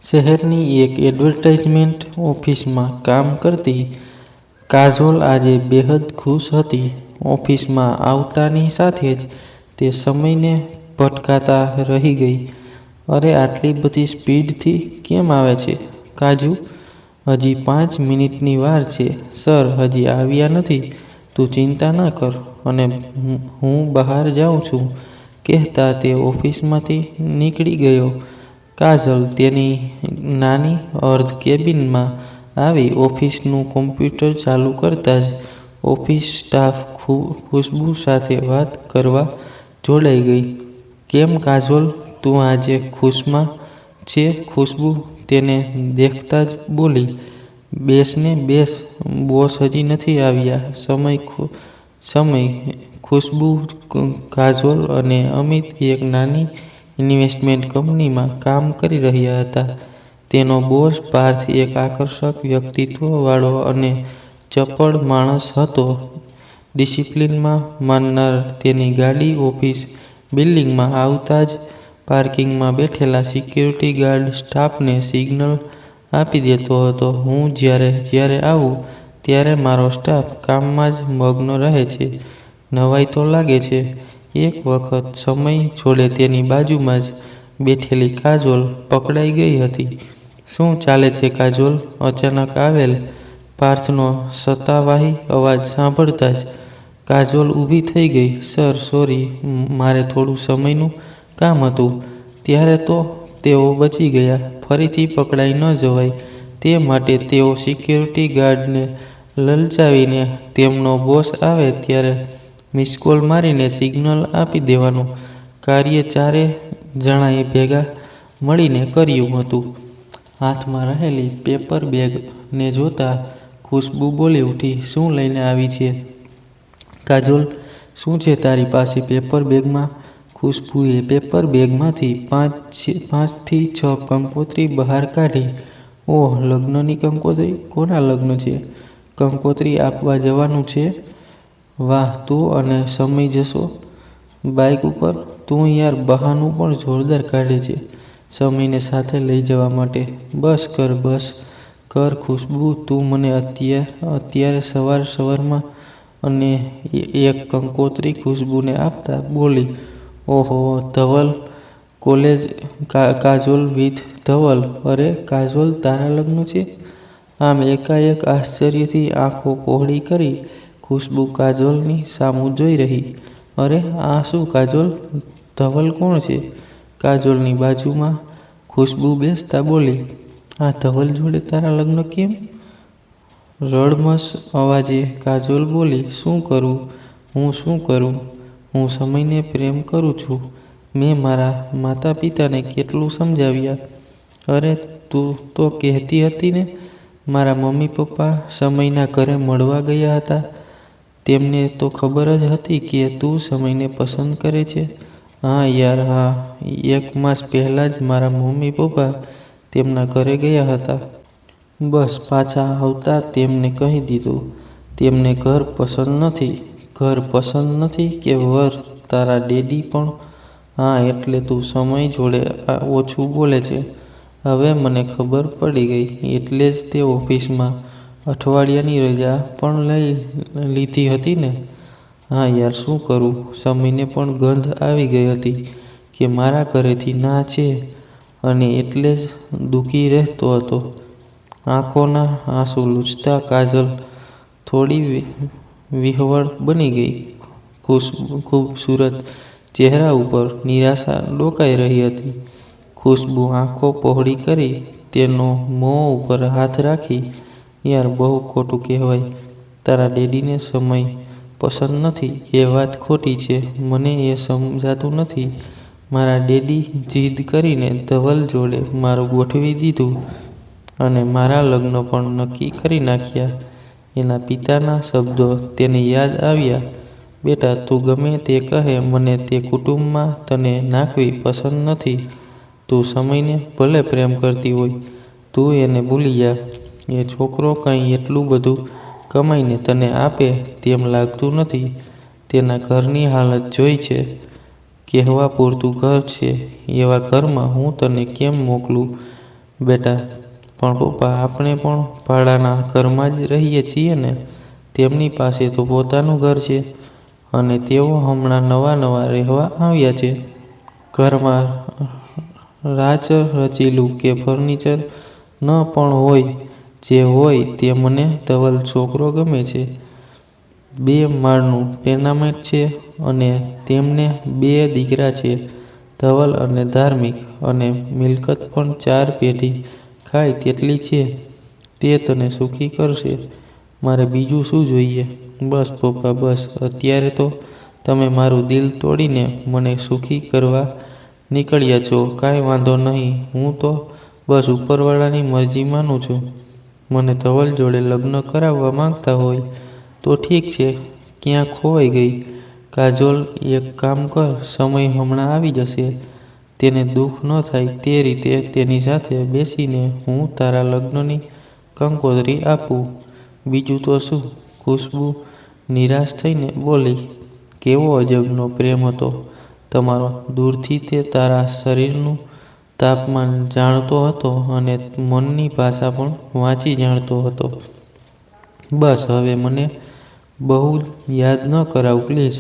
શહેરની એક એડવર્ટાઇઝમેન્ટ ઓફિસમાં કામ કરતી કાજોલ આજે બેહદ ખુશ હતી. ઓફિસમાં આવતાની સાથે જ તે સમયને ભટકાતા રહી ગઈ. અરે, આટલી બધી સ્પીડથી કેમ આવે છે, કાજુ? હજી 5 મિનિટની વાર છે. સર હજી આવ્યા નથી. તું ચિંતા ન કર અને હું બહાર જાઉં છું, કહેતા તે ઓફિસમાંથી નીકળી ગયો. કાજલ તેની નાની અર્ધ કેબિનમાં આવી ઓફિસનું કોમ્પ્યુટર ચાલુ કરતા જ ઓફિસ સ્ટાફ ખુશ્બુ સાથે વાત કરવા જોડાઈ ગઈ. કેમ કાજોલ, તું આજે ખુશમાં છે? ખુશ્બુ તેને દેખતા જ બોલી. બેસ ને બેસ, બોસ હજી નથી આવ્યા. સમય. ખુશ્બુ, કાજોલ અને અમિત એક નાની ઇન્વેસ્ટમેન્ટ કંપનીમાં કામ કરી રહ્યા હતા. તેનો બોસ પાર્થ એક આકર્ષક વ્યક્તિત્વવાળો અને ચપળ માણસ હતો. ડિસિપ્લિનમાં માનનાર. તેની ગાડી ઓફિસ બિલ્ડિંગમાં આવતા જ પાર્કિંગમાં બેઠેલા સિક્યુરિટી ગાર્ડ સ્ટાફને સિગ્નલ આપી દેતો હતો. હું જ્યારે આવું ત્યારે મારો સ્ટાફ કામમાં જ મગ્ન રહે છે. નવાઈ તો લાગે છે. એક વખત સમય જોડે તેની બાજુમાં જ બેઠેલી કાજોલ પકડાઈ ગઈ હતી. શું ચાલે છે કાજોલ? અચાનક આવેલ પાર્થનો સત્તાવાહી અવાજ સાંભળતા જ કાજોલ ઊભી થઈ ગઈ. સર, સોરી, મારે થોડું સમયનું કામ હતું. ત્યારે તો તેઓ બચી ગયા. ફરીથી પકડાઈ ન જવાય તે માટે તેઓ સિક્યુરિટી ગાર્ડને લલચાવીને તેમનો બોસ આવે ત્યારે મિસકોલ મારીને સિગ્નલ આપી દેવાનું કાર્ય ચારે જણાએ ભેગા મળીને કર્યું હતું. હાથમાં રહેલી પેપર બેગને જોતા ખુશ્બુ બોલી ઉઠી. શું લઈને આવી છે કાજોલ? શું છે તારી પાસે પેપર બેગમાં? ખુશ્બુએ પેપર બેગમાંથી 5 થી 6 કંકોત્રી બહાર કાઢી. ઓહ, લગ્નની કંકોત્રી? કોના લગ્ન છે? કંકોત્રી આપવા જવાનું છે? વાહ, તું અને સમય જશો બાઇક ઉપર? તું યાર બહાનું પણ જોરદાર કાઢે છે સમયને સાથે લઈ જવા માટે. બસ કર ખુશ્બુ, તું મને અત્યારે સવારમાં અને એક કંકોત્રી ખુશ્બુને આપતા બોલી. ઓહો, ધવલ કોલેજ કાજોલ વિથ ધવલ. અરે કાજોલ, તારા લગ્ન છે? આમ એકાએક આશ્ચર્યથી આંખો પહોળી કરી ખુશ્બુ કાજોલની સામું જોઈ રહી. અરે, આ શું કાજોલ? ધવલ કોણ છે? કાજોલની બાજુમાં ખુશ્બુ બેસતા બોલી. આ ધવલ જોડે તારા લગ્ન કેમ? રડમસ અવાજે કાજોલ બોલી. શું કરું? હું શું કરું? હું સમયને પ્રેમ કરું છું. મેં મારા માતા પિતાને કેટલું સમજાવ્યા. અરે, તું તો કહેતી હતી ને મારા મમ્મી પપ્પા સમયના ઘરે મળવા ગયા હતા. તેમને તો ખબર જ હતી કે તું સમયને પસંદ કરે છે. હા યાર, હા. 1 માસ પહેલાં જ મારા મમ્મી પપ્પા તેમના ઘરે ગયા હતા. બસ પાછા આવતા તેમને કહી દીધું તેમને ઘર પસંદ નથી. ઘર પસંદ નથી કે વર? તારા ડેડી પણ? હા, એટલે તું સમય જોડે ઓછું બોલે છે. હવે મને ખબર પડી ગઈ. એટલે જ તે ઓફિસમાં અઠવાડિયાની રજા પણ લઈ લીધી હતી ને? હા યાર, શું કરું? સમયને પણ ગંધ આવી ગઈ હતી કે મારા ઘરેથી ના છે અને એટલે જ દુઃખી રહેતો હતો. આંખોના આંસુ લૂછતા કાજલ થોડી વિહવળ બની ગઈ. ખૂબસૂરત ચહેરા ઉપર નિરાશા ડોકાઈ રહી હતી. ખુશ્બુ આંખો પહોળી કરી તેનો મોં ઉપર હાથ રાખી. યાર, બહુ ખોટું કહેવાય. તારા ડેડીને સમય પસંદ નથી એ વાત ખોટી છે. મને એ સમજાતું નથી. મારા ડેડી જીદ કરીને ધવલ જોડે મારું ગોઠવી દીધું અને મારા લગ્ન પણ નક્કી કરી નાખ્યા. એના પિતાના શબ્દો તેને યાદ આવ્યા. બેટા, તું ગમે તે કહે, મને તે કુટુંબમાં તને નાખવી પસંદ નથી. તું સમયને ભલે પ્રેમ કરતી હોય, તું એને ભૂલી જા. એ છોકરો કંઈ એટલું બધું કમાઈને તને આપે તેમ લાગતું નથી. તેના ઘરની હાલત જોઈ છે. કહેવા પૂરતું ઘર છે. એવા ઘરમાં હું તને કેમ મોકલું? બેટા, પણ પપ્પા આપણે પણ ભાડાના ઘરમાં જ રહીએ છીએ ને. તેમની પાસે તો પોતાનું ઘર છે અને તેઓ હમણાં નવા રહેવા આવ્યા છે. ઘરમાં રાચરચીલું કે ફર્નિચર ન પણ હોય, જે હોય તે મને ધવલ છોકરો ગમે છે. 2 માળનું ટેનામેન્ટ છે અને તેમને 2 દીકરા છે, ધવલ અને ધાર્મિક, અને મિલકત પણ 4 પેઢી ખાય તેટલી છે. તે તને સુખી કરશે. મારે બીજું શું જોઈએ? બસ પપ્પા, બસ. અત્યારે તો તમે મારું દિલ તોડીને મને સુખી કરવા નીકળ્યા છો. કાંઈ વાંધો નહીં. હું તો બસ ઉપરવાળાની મરજી માનું છું. મને ધવલ જોડે લગ્ન કરાવવા માંગતા હોય તો ઠીક છે. ક્યાં ખોવાઈ ગઈ? કાજોલ, એક કામ કર, સમય હમણાં આવી જશે. તેને દુઃખ ન થાય તે રીતે તેની સાથે બેસીને હું તારા લગ્નની કંકોત્રી આપું. બીજું તો શું? ખુશ્બુ નિરાશ થઈને બોલી. કેવો અજબનો પ્રેમ હતો તમારો. દૂરથી તે તારા શરીરનું તાપમાન જાણતો હતો અને મનની ભાષા પણ વાંચી જાણતો હતો. બસ હવે મને બહુ યાદ ન કરાવ પ્લીઝ.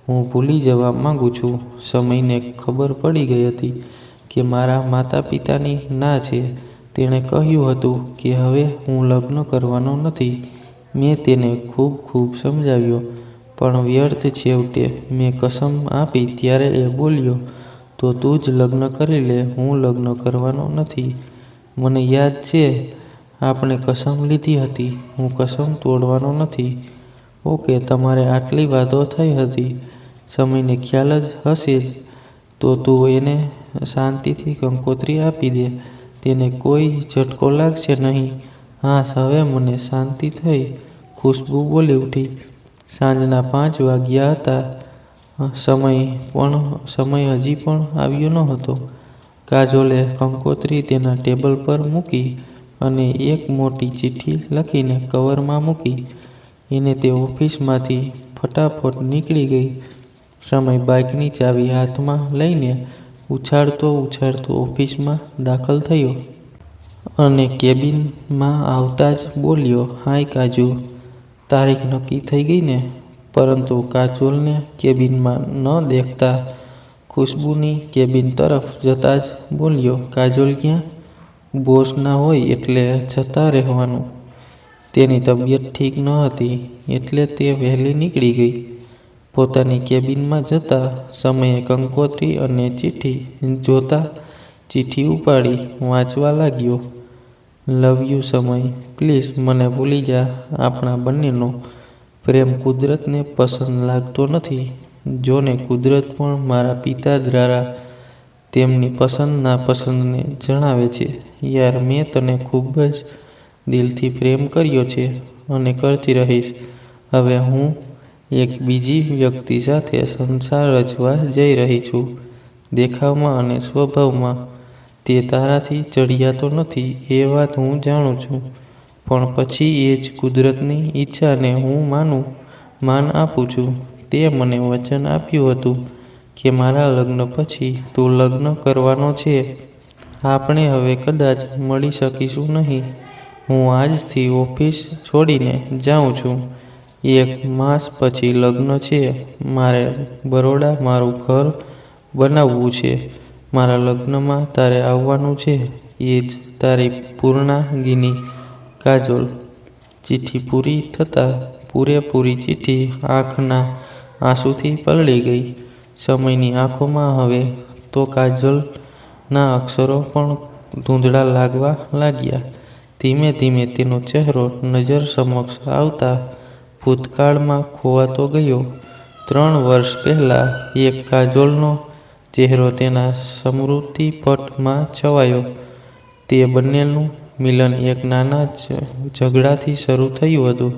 હું ભૂલી જવા માંગુ છું. સમયને ખબર પડી ગઈ હતી કે મારા માતા પિતાની ના છે. તેણે કહ્યું હતું કે હવે હું લગ્ન કરવાનો નથી. મેં તેને ખૂબ સમજાવ્યો, પણ વ્યર્થ. છેવટે મેં કસમ આપી ત્યારે એ બોલ્યો, તો તું જ લગ્ન કરી લે, હું લગ્ન કરવાનો નથી. મને યાદ છે આપણે કસમ લીધી હતી. હું કસમ તોડવાનો નથી. ઓકે, તમારે આટલી વાતો થઈ હતી. સમયને ખ્યાલ જ હશે જ. તો તું એને શાંતિથી કંકોત્રી આપી દે. તેને કોઈ ઝટકો લાગશે નહીં. હા, હવે મને શાંતિ થઈ. ખુશ્બુ બોલી ઉઠી. સાંજના 5 વાગ્યા હતા. સમય હજી પણ આવ્યો ન હતો. કાજોલે કંકોત્રી તેના ટેબલ પર મૂકી અને એક મોટી ચિઠ્ઠી લખીને કવરમાં મૂકી. એને તે ઓફિસમાંથી ફટાફટ નીકળી ગઈ. સમય બાઇકની ચાવી હાથમાં લઈને ઉછાળતો ઓફિસમાં દાખલ થયો. અને કેબિનમાં આવતા જ બોલ્યો, હાય કાજુ, તારીખ નક્કી થઈ ગઈ ને? પરંતુ કાજોલને કેબિનમાં ન દેખતા ખુશ્બુની કેબિન તરફ જતા જ બોલ્યો, કાજોલ ક્યાં? બોસ ના હોય એટલે જતા રહેવાનું. તેની તબિયત ઠીક ન હતી એટલે તે વહેલી નીકળી ગઈ. પોતાની કેબિનમાં જતા સમયે કંકોત્રી અને ચિઠ્ઠી જોતા ચિઠ્ઠી ઉપાડી વાંચવા લાગ્યો. લવ યુ સમય. પ્લીઝ મને ભૂલી જા. આપણા બંનેનો પ્રેમ કુદરતને પસંદ લાગતો નથી. જોને, કુદરત પણ મારા પિતા દ્વારા તેમની પસંદ નાપસંદને જણાવે છે. યાર, મેં તને ખૂબ જ દિલથી પ્રેમ કર્યો છે અને કરતી રહીશ. હવે હું એક બીજી વ્યક્તિ સાથે સંસાર રચવા જઈ રહી છું. દેખાવમાં અને સ્વભાવમાં તે તારાથી ચડિયાતો નથી, એ વાત હું જાણું છું. પણ પછી એ જ કુદરતની ઈચ્છાને હું માન આપું છું. તે મને વચન આપ્યું હતું કે મારા લગ્ન પછી તું લગ્ન કરવાનો છે. આપણે હવે કદાચ મળી શકીશું નહીં. હું આજથી ઓફિસ છોડીને જાઉં છું. 1 માસ પછી લગ્ન છે. મારે બરોડા મારું ઘર બનાવવું છે. મારા લગ્નમાં તારે આવવાનું છે. એ જ તારી પૂર્ણાંગીની કાજોલ. ચિઠ્ઠી પૂરી થતાં પૂરેપૂરી ચિઠ્ઠી આંખના આંસુથી પલળી ગઈ. સમયની આંખોમાં હવે તો કાજોલના અક્ષરો પણ ધૂંધળા લાગવા લાગ્યા. ધીમે ધીમે તેનો ચહેરો નજર સમક્ષ આવતા ભૂતકાળમાં ખોવાતો ગયો. 3 વર્ષ પહેલાં એક કાજોલનો ચહેરો તેના સ્મૃતિપટમાં છવાયો. તે બંનેનું મિલન એક નાના ઝઘડાથી શરૂ થયું હતું.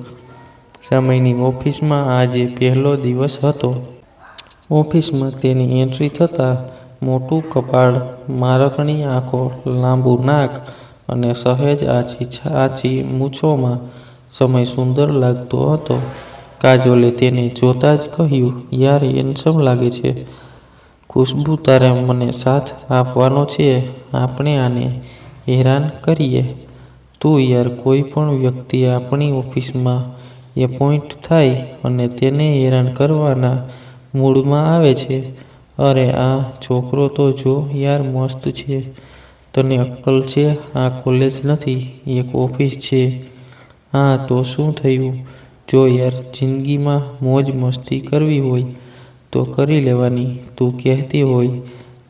સમયની ઓફિસમાં આજે પહેલો દિવસ હતો. ઓફિસમાં તેની એન્ટ્રી થતાં મોટું કપાળ, મારકણી આંખો, લાંબુ નાક અને સહેજ આછી મૂછોમાં સમય સુંદર લાગતો હતો. કાજોલે તેને જોતા જ કહ્યું, યાર, હેન્ડસમ લાગે છે. ખુશ્બુ, તારે મને સાથ આપવાનો છે. આપણે આને હેરાન કરીએ. તું યાર, કોઈ પણ વ્યક્તિ આપણી ઓફિસમાં એપોઇન્ટ થાય અને તેને હેરાન કરવાના મૂડમાં આવે છે. અરે આ છોકરો તો જો યાર મસ્ત છે. તને અક્કલ છે? આ કોલેજ નથી, એક ઓફિસ છે. હા તો શું થયું? જો યાર જિંદગીમાં મોજ મસ્તી કરવી હોય તો કરી લેવાની. તું કહેતી હોય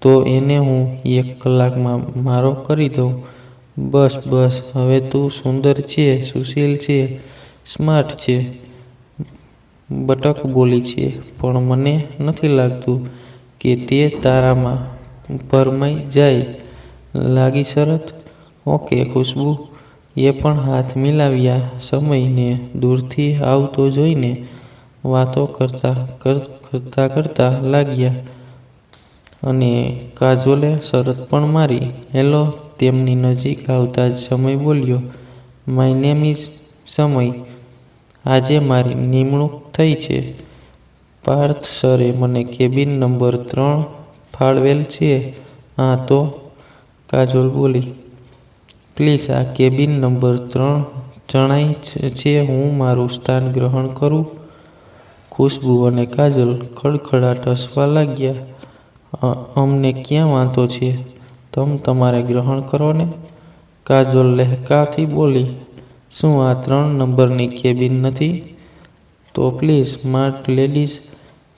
તો એને હું 1 કલાકમાં મારો કરી દઉં. બસ બસ, હવે તું સુંદર છે, સુશીલ છે, સ્માર્ટ છે, બટક બોલી છે, પણ મને નથી લાગતું કે તે તારામાં પરમાઈ જાય. લાગી શરત? ઓકે ખુશ્બુ. એ પણ હાથ મિલાવ્યા. સમયને દૂરથી આવતો જોઈને વાતો કરતા લાગ્યા. અને કાજોલે શરત પણ મારી. હેલો. તેમની નજીક આવતા જ સમય બોલ્યો, માય નેમ ઇઝ સમય. આજે મારી નિમણૂક થઈ છે. પાર્થ સરે મને કેબિન નંબર 3 ફાળવેલ છે. હા તો? કાજોલ બોલી. પ્લીઝ આ કેબિન નંબર 3 જણાય છે હું મારું સ્થાન ગ્રહણ કરું? ખુશ્બુ અને કાજલ ખડખડાટ હસવા લાગ્યા. અમને ક્યાં વાંધો છે, તમ તમારે ગ્રહણ કરો ને. કાજોલ લહેકાથી બોલી. શું આ 3 નંબરની કેબિન નથી? તો પ્લીઝ સ્માર્ટ લેડીઝ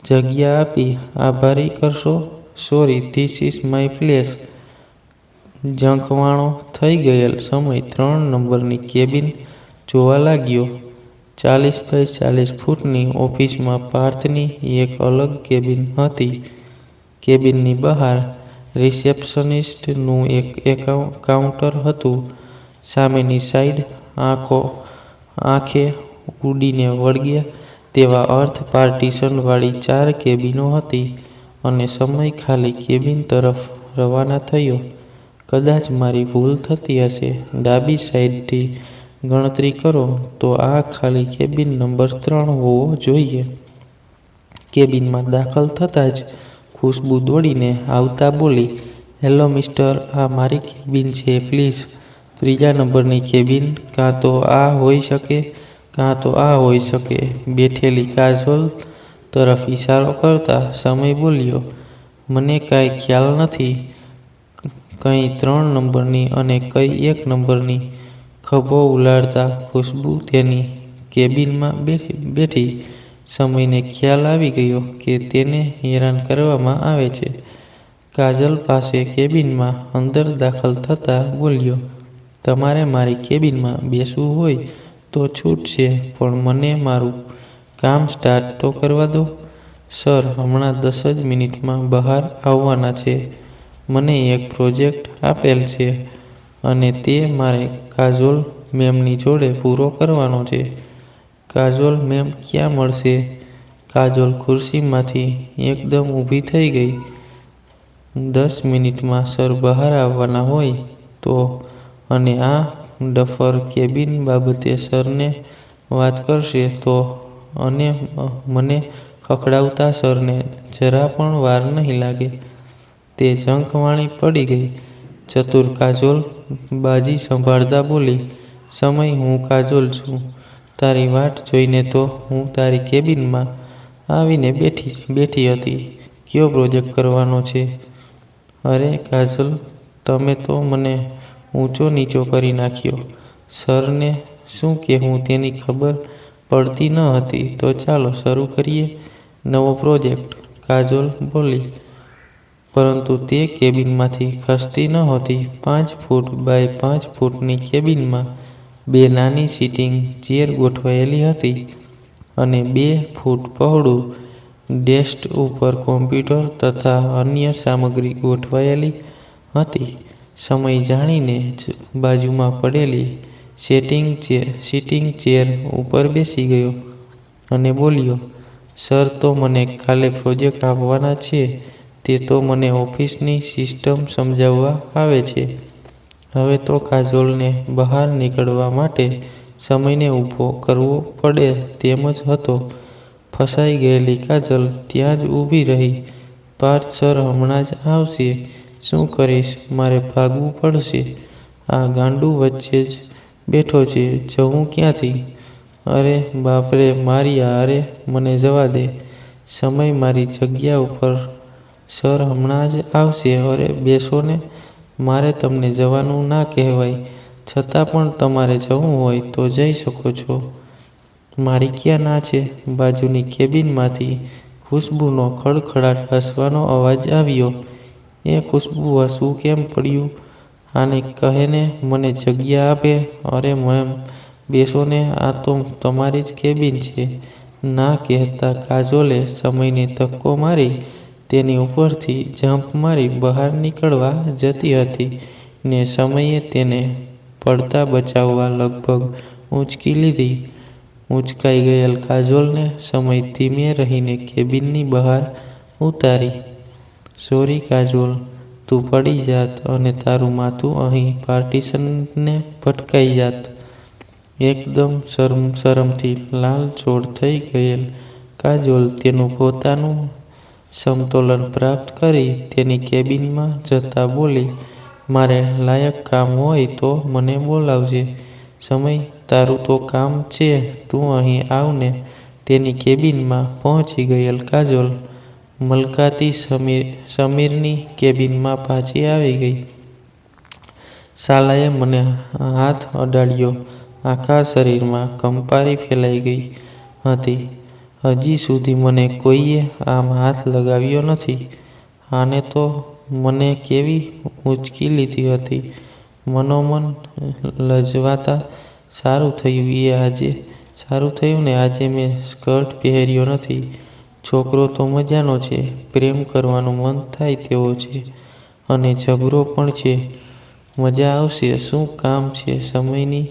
જગ્યા આપી આભારી કરશો. Sorry, this is my place. ઝંખવાણો થઈ ગયેલ સમય 3 નંબરની કેબિન જોવા લાગ્યો. 40x40 ફૂટની ઓફિસમાં પાર્થની એક અલગ કેબિન હતી. કેબિનની બહાર રિસેપ્શનિસ્ટનું એક કાઉન્ટર હતું. સામેની સાઈડ આંખે ઉડીને વળગે તેવા અર્ધ પાર્ટીશન વાળી 4 કેબિનો હતી. અને સમય ખાલી કેબિન તરફ રવાના થયો. કદાચ મારી ભૂલ થતી હશે. ડાબી સાઈડથી ગણતરી કરો તો આ ખાલી કેબિન નંબર 3 હોવો જોઈએ. કેબિનમાં દાખલ થતાં જ ખુશ્બુ દોડીને આવતા બોલી, હેલો મિસ્ટર, આ મારી કેબિન છે, પ્લીઝ. 3જા નંબરની કેબિન કાં તો આ હોઈ શકે, કાં તો આ હોઈ શકે. બેઠેલી કાજોલ તરફ ઈશારો કરતા સમય બોલ્યો, મને કાંઈ ખ્યાલ નથી. કઈ 3 નંબરની અને કઈ 1 નંબરની. ખભો ઉલાળતા ખુશ્બુ તેની કેબિનમાં બેઠી. સમયને ખ્યાલ આવી ગયો કે તેને હેરાન કરવામાં આવે છે. કાજલ પાસે કેબિનમાં અંદર દાખલ થતાં બોલ્યો, તમારે મારી કેબિનમાં બેસવું હોય તો છૂટ છે, પણ મને મારું કામ સ્ટાર્ટ તો કરવા દો. સર હમણાં 10 જ મિનિટમાં બહાર આવવાના છે. મને એક પ્રોજેક્ટ આપેલ છે અને તે મારે કાજોલ મેમની જોડે પૂરો કરવાનો છે. કાજોલ મેમ ક્યાં મળશે? કાજોલ ખુરશીમાંથી એકદમ ઊભી થઈ ગઈ. 10 મિનિટમાં સર બહાર આવવાના હોય તો? અને આ ડફર કેબિન બાબતે સરને વાત કરશે તો? અને મને ખખડાવતા સરને જરા પણ વાર નહીં લાગે. તે ઝંખવાણી પડી ગઈ. ચતુર કાજોલ બાજી સંભાળતા બોલી, સમય, હું કાજોલ છું. તારી વાટ જોઈને તો હું તારી કેબિનમાં આવીને બેઠી હતી. કયો પ્રોજેક્ટ કરવાનો છે? અરે કાજલ, તમે તો મને ઊંચો નીચો કરી નાખ્યો. સરને શું કહેવું તેની ખબર પડતી ન હતી. તો ચાલો શરૂ કરીએ નવો પ્રોજેક્ટ, કાજોલ બોલી. પરંતુ તે કેબિનમાંથી ખસતી નહોતી. 5 ફૂટ બાય 5 ફૂટની કેબિનમાં 2 નાની સિટિંગ ચેર ગોઠવાયેલી હતી અને 2 ફૂટ પહોળું ડેસ્ક ઉપર કોમ્પ્યુટર તથા અન્ય સામગ્રી ગોઠવાયેલી હતી. સમય જાણીને જ બાજુમાં પડેલી સિટિંગ ચેર ઉપર બેસી ગયો અને બોલ્યો, સર તો મને કાલે પ્રોજેક્ટ આપવાના છે. તે તો મને ઓફિસની સિસ્ટમ સમજાવવા આવે છે. હવે તો કાજોલને બહાર નીકળવા માટે સમયને ઊભો કરવો પડે તેમ જ હતો. ફસાઈ ગયેલી કાજલ ત્યાં જ ઊભી રહી. પાર્થ સર હમણાં જ આવશે. શું કરીશ? મારે ભાગવું પડશે. આ ગાંડું વચ્ચે જ બેઠો છે, જવું ક્યાંથી? અરે બાપરે મારિયા, અરે મને જવા દે. સમય મારી જગ્યા ઉપર. સર હમણાં જ આવશે. અરે બેસો ને. મારે તમને જવાનું ના કહેવાય, છતાં પણ તમારે જવું હોય તો જઈ શકો છો. મારી ક્યાં ના છે? બાજુની કેબિનમાંથી ખુશ્બુનો ખડખડાટ હસવાનો અવાજ આવ્યો. એ ખુશ્બુ હસવું કેમ પડ્યું? આને કહેને મને જગ્યા આપે. અરે મેમ બેસો ને, આ તો તમારી જ કેબિન છે. ના કહેતા કાજોલે સમયને ધક્કો મારી તેની ઉપરથી જમ્પ મારી બહાર નીકળવા જતી હતી ને સમયે તેને પડતા બચાવવા લગભગ ઊંચકી લીધી. ઊંચકાઈ ગયેલ કાજોલને સમય ધીમે રહીને કેબિનની બહાર ઉતારી. સોરી કાજોલ, તું પડી જાત અને તારું માથું અહીં પાર્ટીશનને ભટકાઈ જાત. એકદમ શરમથી લાલચોળ થઈ ગયેલ કાજોલ તેનું પોતાનું સમતોલન પ્રાપ્ત કરી તેની કેબિનમાં જતા બોલી, મારે લાયક કામ હોય તો મને બોલાવજે. સમય, તારું તો કામ છે, તું અહીં આવ ને. તેની કેબિનમાં પહોંચી ગયેલ કાજોલ મલકાતી સમીરની કેબિનમાં પાછી આવી ગઈ. સાલાએ મને હાથ અડાડ્યો. આખા શરીરમાં કંપારી ફેલાઈ ગઈ હતી. હજી સુધી મને કોઈએ આમ હાથ લગાવ્યો નથી. આને તો મને કેવી ઊંચકી લીધી હતી. મનોમન લજવાતા, સારું થયું ને આજે મેં સ્કર્ટ પહેર્યો નથી. છોકરો તો મજાનો છે, પ્રેમ કરવાનું મન થાય તેવો છે અને જબરો પણ છે. મજા આવશે. શું કામ છે? સમયની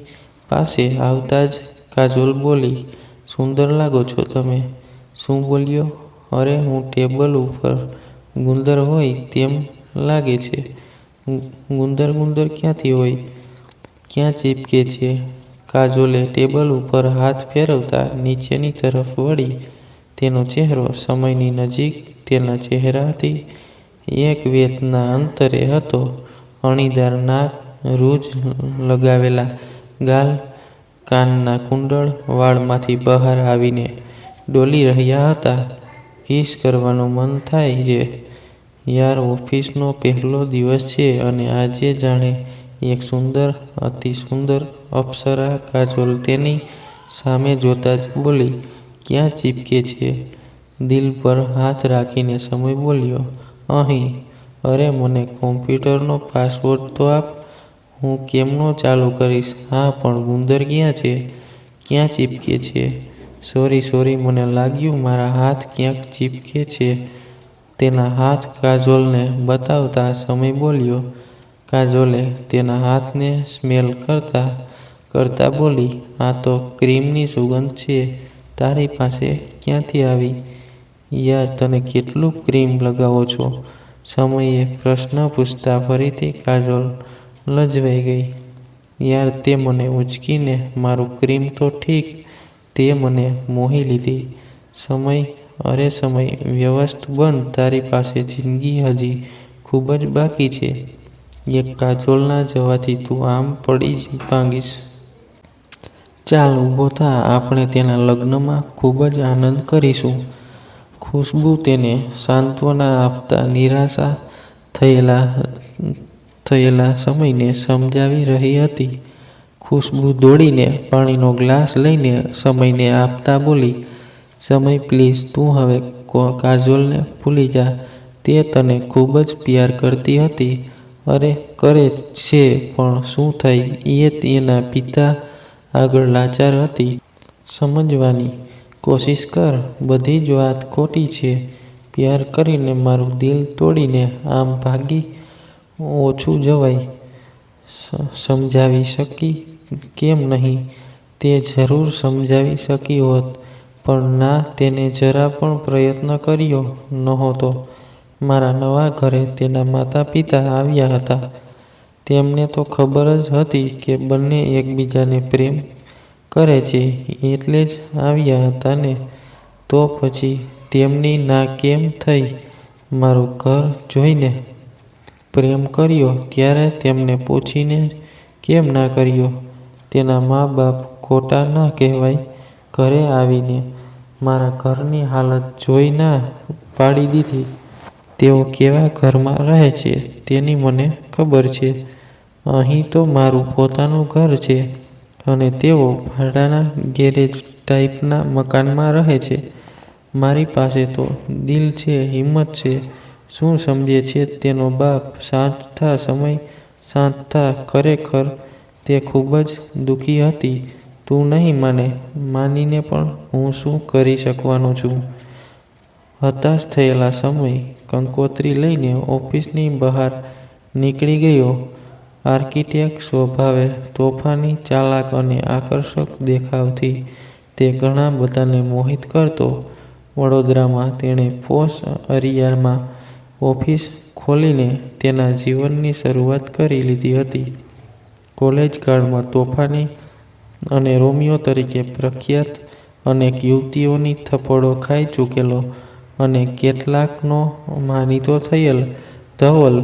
પાસે આવતા જ કાજોલ બોલી, સુંદર લાગો છો તમે. શું બોલ્યો? અરે હું ટેબલ ઉપર ગુંદર હોય તેમ લાગે છે. ગુંદર ક્યાંથી હોય? ક્યાં ચીપકે છે? કાજોલે ટેબલ ઉપર હાથ ફેરવતા નીચેની તરફ વળી. તેનો ચહેરો સમયની નજીક તેના ચહેરાથી એક વેતના અંતરે હતો. અણીદાર નાક, રૂજ લગાવેલા ગાલ, કાનના કુંડળ વાળમાંથી બહાર આવીને ડોલી રહ્યા હતા. કિસ કરવાનું મન થાય છે. યાર, ઓફિસનો પહેલો દિવસ છે અને આજે જાણે એક સુંદર, અતિ સુંદર અપ્સરા. કાજોલ તેની સામે જોતા જ બોલી, ક્યાં ચીપકે છે? દિલ પર હાથ રાખીને સમય બોલ્યો, અહીં. અરે મને કોમ્પ્યુટરનો પાસવર્ડ તો આપ. હું કેમનો ચાલુ કરીશ? હા પણ ગુંદર ક્યાં છે? ક્યાં ચીપકે છે? સોરી, મને લાગ્યું મારા હાથ ક્યાંક ચીપકે છે. તેના હાથ કાજોલને બતાવતા સમય બોલ્યો. કાજોલે તેના હાથને સ્મેલ કરતા બોલી, આ તો ક્રીમની સુગંધ છે. તારી પાસે ક્યાંથી આવી? યાર, તને કેટલું ક્રીમ લગાવો છો? સમયે પ્રશ્ન પૂછતા ફરીથી કાજોલ લજવાઈ ગઈ. યાર, તે મને ઊંચકીને મારું ક્રીમ તો ઠીક, તે મને મોહી લીધી. સમય, અરે સમય, વ્યવસ્થ બંધ. તારી પાસે જિંદગી હજી ખૂબ જ બાકી છે. એક કાજોલના જવાથી તું આમ પડી જ ભાંગીશ. ચાલ ઊભો થા, આપણે તેના લગ્નમાં ખૂબ જ આનંદ કરીશું. ખુશ્બુ તેને સાંત્વના આપતા નિરાશા થયેલા સમયને સમજાવી રહી હતી. ખુશ્બુ દોડીને પાણીનો ગ્લાસ લઈને સમયને આપતા બોલી, સમય પ્લીઝ, તું હવે કાજોલને ભૂલી જા. તે તને ખૂબ જ પ્યાર કરતી હતી. અરે કરે છે, પણ શું થાય? એ તેના પિતા આગળ લાચાર હતી. સમજવાની કોશિશ કર. બધી જ વાત ખોટી છે. પ્યાર કરીને મારું દિલ તોડીને આમ ભાગી ઓછું જવાય. સમજાવી શકી કેમ નહીં? તે જરૂર સમજાવી શકી હોત, પણ ના, તેને જરા પણ પ્રયત્ન કર્યો નહોતો. મારા નવા ઘરે તેના માતા પિતા આવ્યા હતા. તેમને તો ખબર જ હતી કે બંને એકબીજાને પ્રેમ કરે છે, એટલે જ આવ્યા હતા ને. તો પછી તેમની ના કેમ થઈ? મારું ઘર જોઈને પ્રેમ કર્યો ત્યારે તેમને પૂછીને કેમ ના કર્યો? તેના મા બાપ ખોટા ન કહેવાય? ઘરે આવીને મારા ઘરની હાલત જોઈ ના પાડી દીધી. તેઓ કેવા ઘરમાં રહે છે તેની મને ખબર છે. અહીં તો મારું પોતાનું ઘર છે અને તેઓ ભાડાના ગેરેજ ટાઈપના મકાનમાં રહે છે. મારી પાસે તો દિલ છે, હિંમત છે. શું સમજે છે તેનો બાપ? શાંત થા સમય, શાંત થા. ખરેખર તે ખૂબ જ દુઃખી હતી. તું નહીં માને. માનીને પણ હું શું કરી શકવાનો છું? હતાશ થયેલા સમય કંકોત્રી લઈને ઓફિસની બહાર નીકળી ગયો. આર્કિટેક્ટ સ્વભાવે તોફાની, ચાલાક અને આકર્ષક દેખાવથી તે ઘણા બધાને મોહિત કરતો. વડોદરામાં તેણે પોશ એરિયામાં ઓફિસ ખોલીને તેના જીવનની શરૂઆત કરી લીધી હતી. કોલેજ કાળમાં તોફાની અને રોમિયો તરીકે પ્રખ્યાત અનેક યુવતીઓની થપ્પડો ખાઈ ચૂકેલો અને કેટલાકનો માનીતો થયેલ ધવલ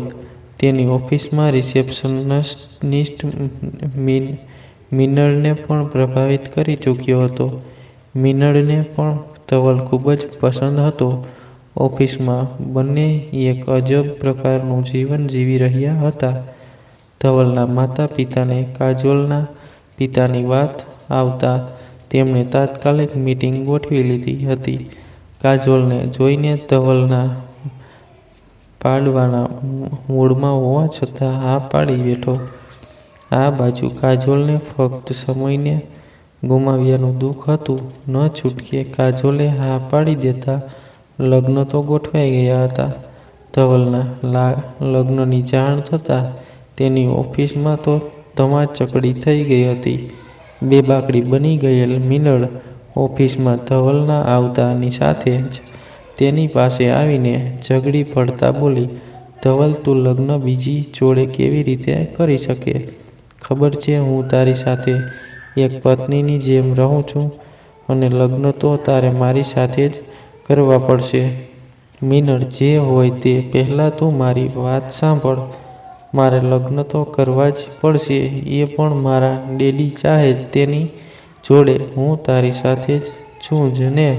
તેની ઓફિસમાં રિસેપ્શનિસ્ટ મીનળને પણ પ્રભાવિત કરી ચૂક્યો હતો. મીનળને પણ ધવલ ખૂબ જ પસંદ હતો. ઓફિસમાં બંને એક અજબ પ્રકારનું જીવન જીવી રહ્યા હતા. ધવલના માતા પિતાને કાજોલના પિતાની વાત આવતા તેમણે તાત્કાલિક મીટિંગ ગોઠવી લીધી હતી. કાજોલને જોઈને ધવલના પાડવાના મૂડમાં હોવા છતાં હા પાડી બેઠો. આ બાજુ કાજોલને ફક્ત સમયને ગુમાવ્યાનું દુઃખ હતું. ન છૂટકે કાજોલે હા પાડી દેતા લગ્ન તો ગોઠવાઈ ગયા હતા. ધવલના લગ્નની જાણ થતાં તેની ઓફિસમાં તો ધમાચકડી થઈ ગઈ હતી. બેબાકડી બની ગયેલ મીનળ ઓફિસમાં ધવલના આવતાની સાથે જ તેની પાસે આવીને ઝઘડી પડતા બોલી, ધવલ, તું લગ્ન બીજી જોડે કેવી રીતે કરી શકે? ખબર છે હું તારી સાથે એક પત્નીની જેમ રહું છું અને લગ્ન તો તારે મારી સાથે જ કરવા પડશે. મીનળ, જે હોય તે પહેલાં તું મારી વાત સાંભળ. મારે લગ્ન તો કરવા જ પડશે, એ પણ મારા ડેડી ચાહે તેની જોડે. હું તારી સાથે જ છું જ ને?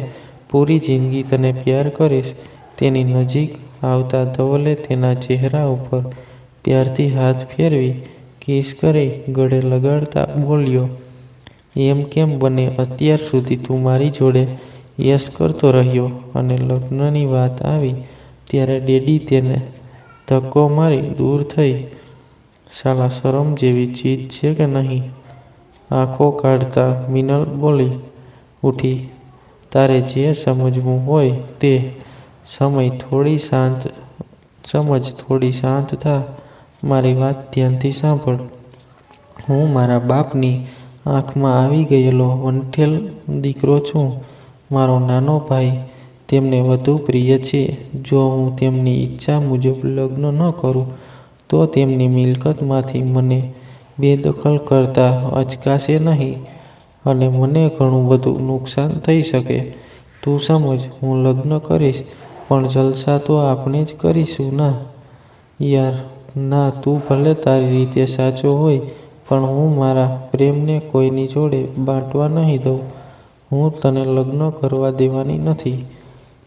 પૂરી જિંદગી તને પ્યાર કરીશ. તેની નજીક આવતા ધવલે તેના ચહેરા ઉપર પ્યારથી હાથ ફેરવી કિસ કરી ગળે લગાડતા બોલ્યો, એમ કેમ બને? અત્યાર સુધી તું મારી જોડે યશ કરતો રહ્યો અને લગ્નની વાત આવી ત્યારે ડેડી તેને ધક્કો મારી દૂર થઈ. સાલા, શરમ જેવી ચીજ છે કે નહીં? આંખો કાઢતા મીનળ બોલી ઉઠી, તારે જે સમજવું હોય તે સમજ. થોડી શાંત થા. મારી વાત ધ્યાનથી સાંભળ. હું મારા બાપની આંખમાં આવી ગયેલો વંઠેલ દીકરો છું. મારો નાનો ભાઈ તેમને વધુ પ્રિય છે. જો હું તેમની ઈચ્છા મુજબ લગ્ન ન કરું તો તેમની મિલકતમાંથી મને બેદખલ કરતા અચકાશે નહીં અને મને ઘણું બધું નુકસાન થઈ શકે. તું સમજ. હું લગ્ન કરીશ પણ જલસા તો આપણે જ કરીશું ના? યાર ના, તું ભલે તારી રીતે સાચો હોય પણ હું મારા પ્રેમને કોઈની જોડે બાંટવા નહીં દઉં. હું તને લગ્ન કરવા દેવાની નથી,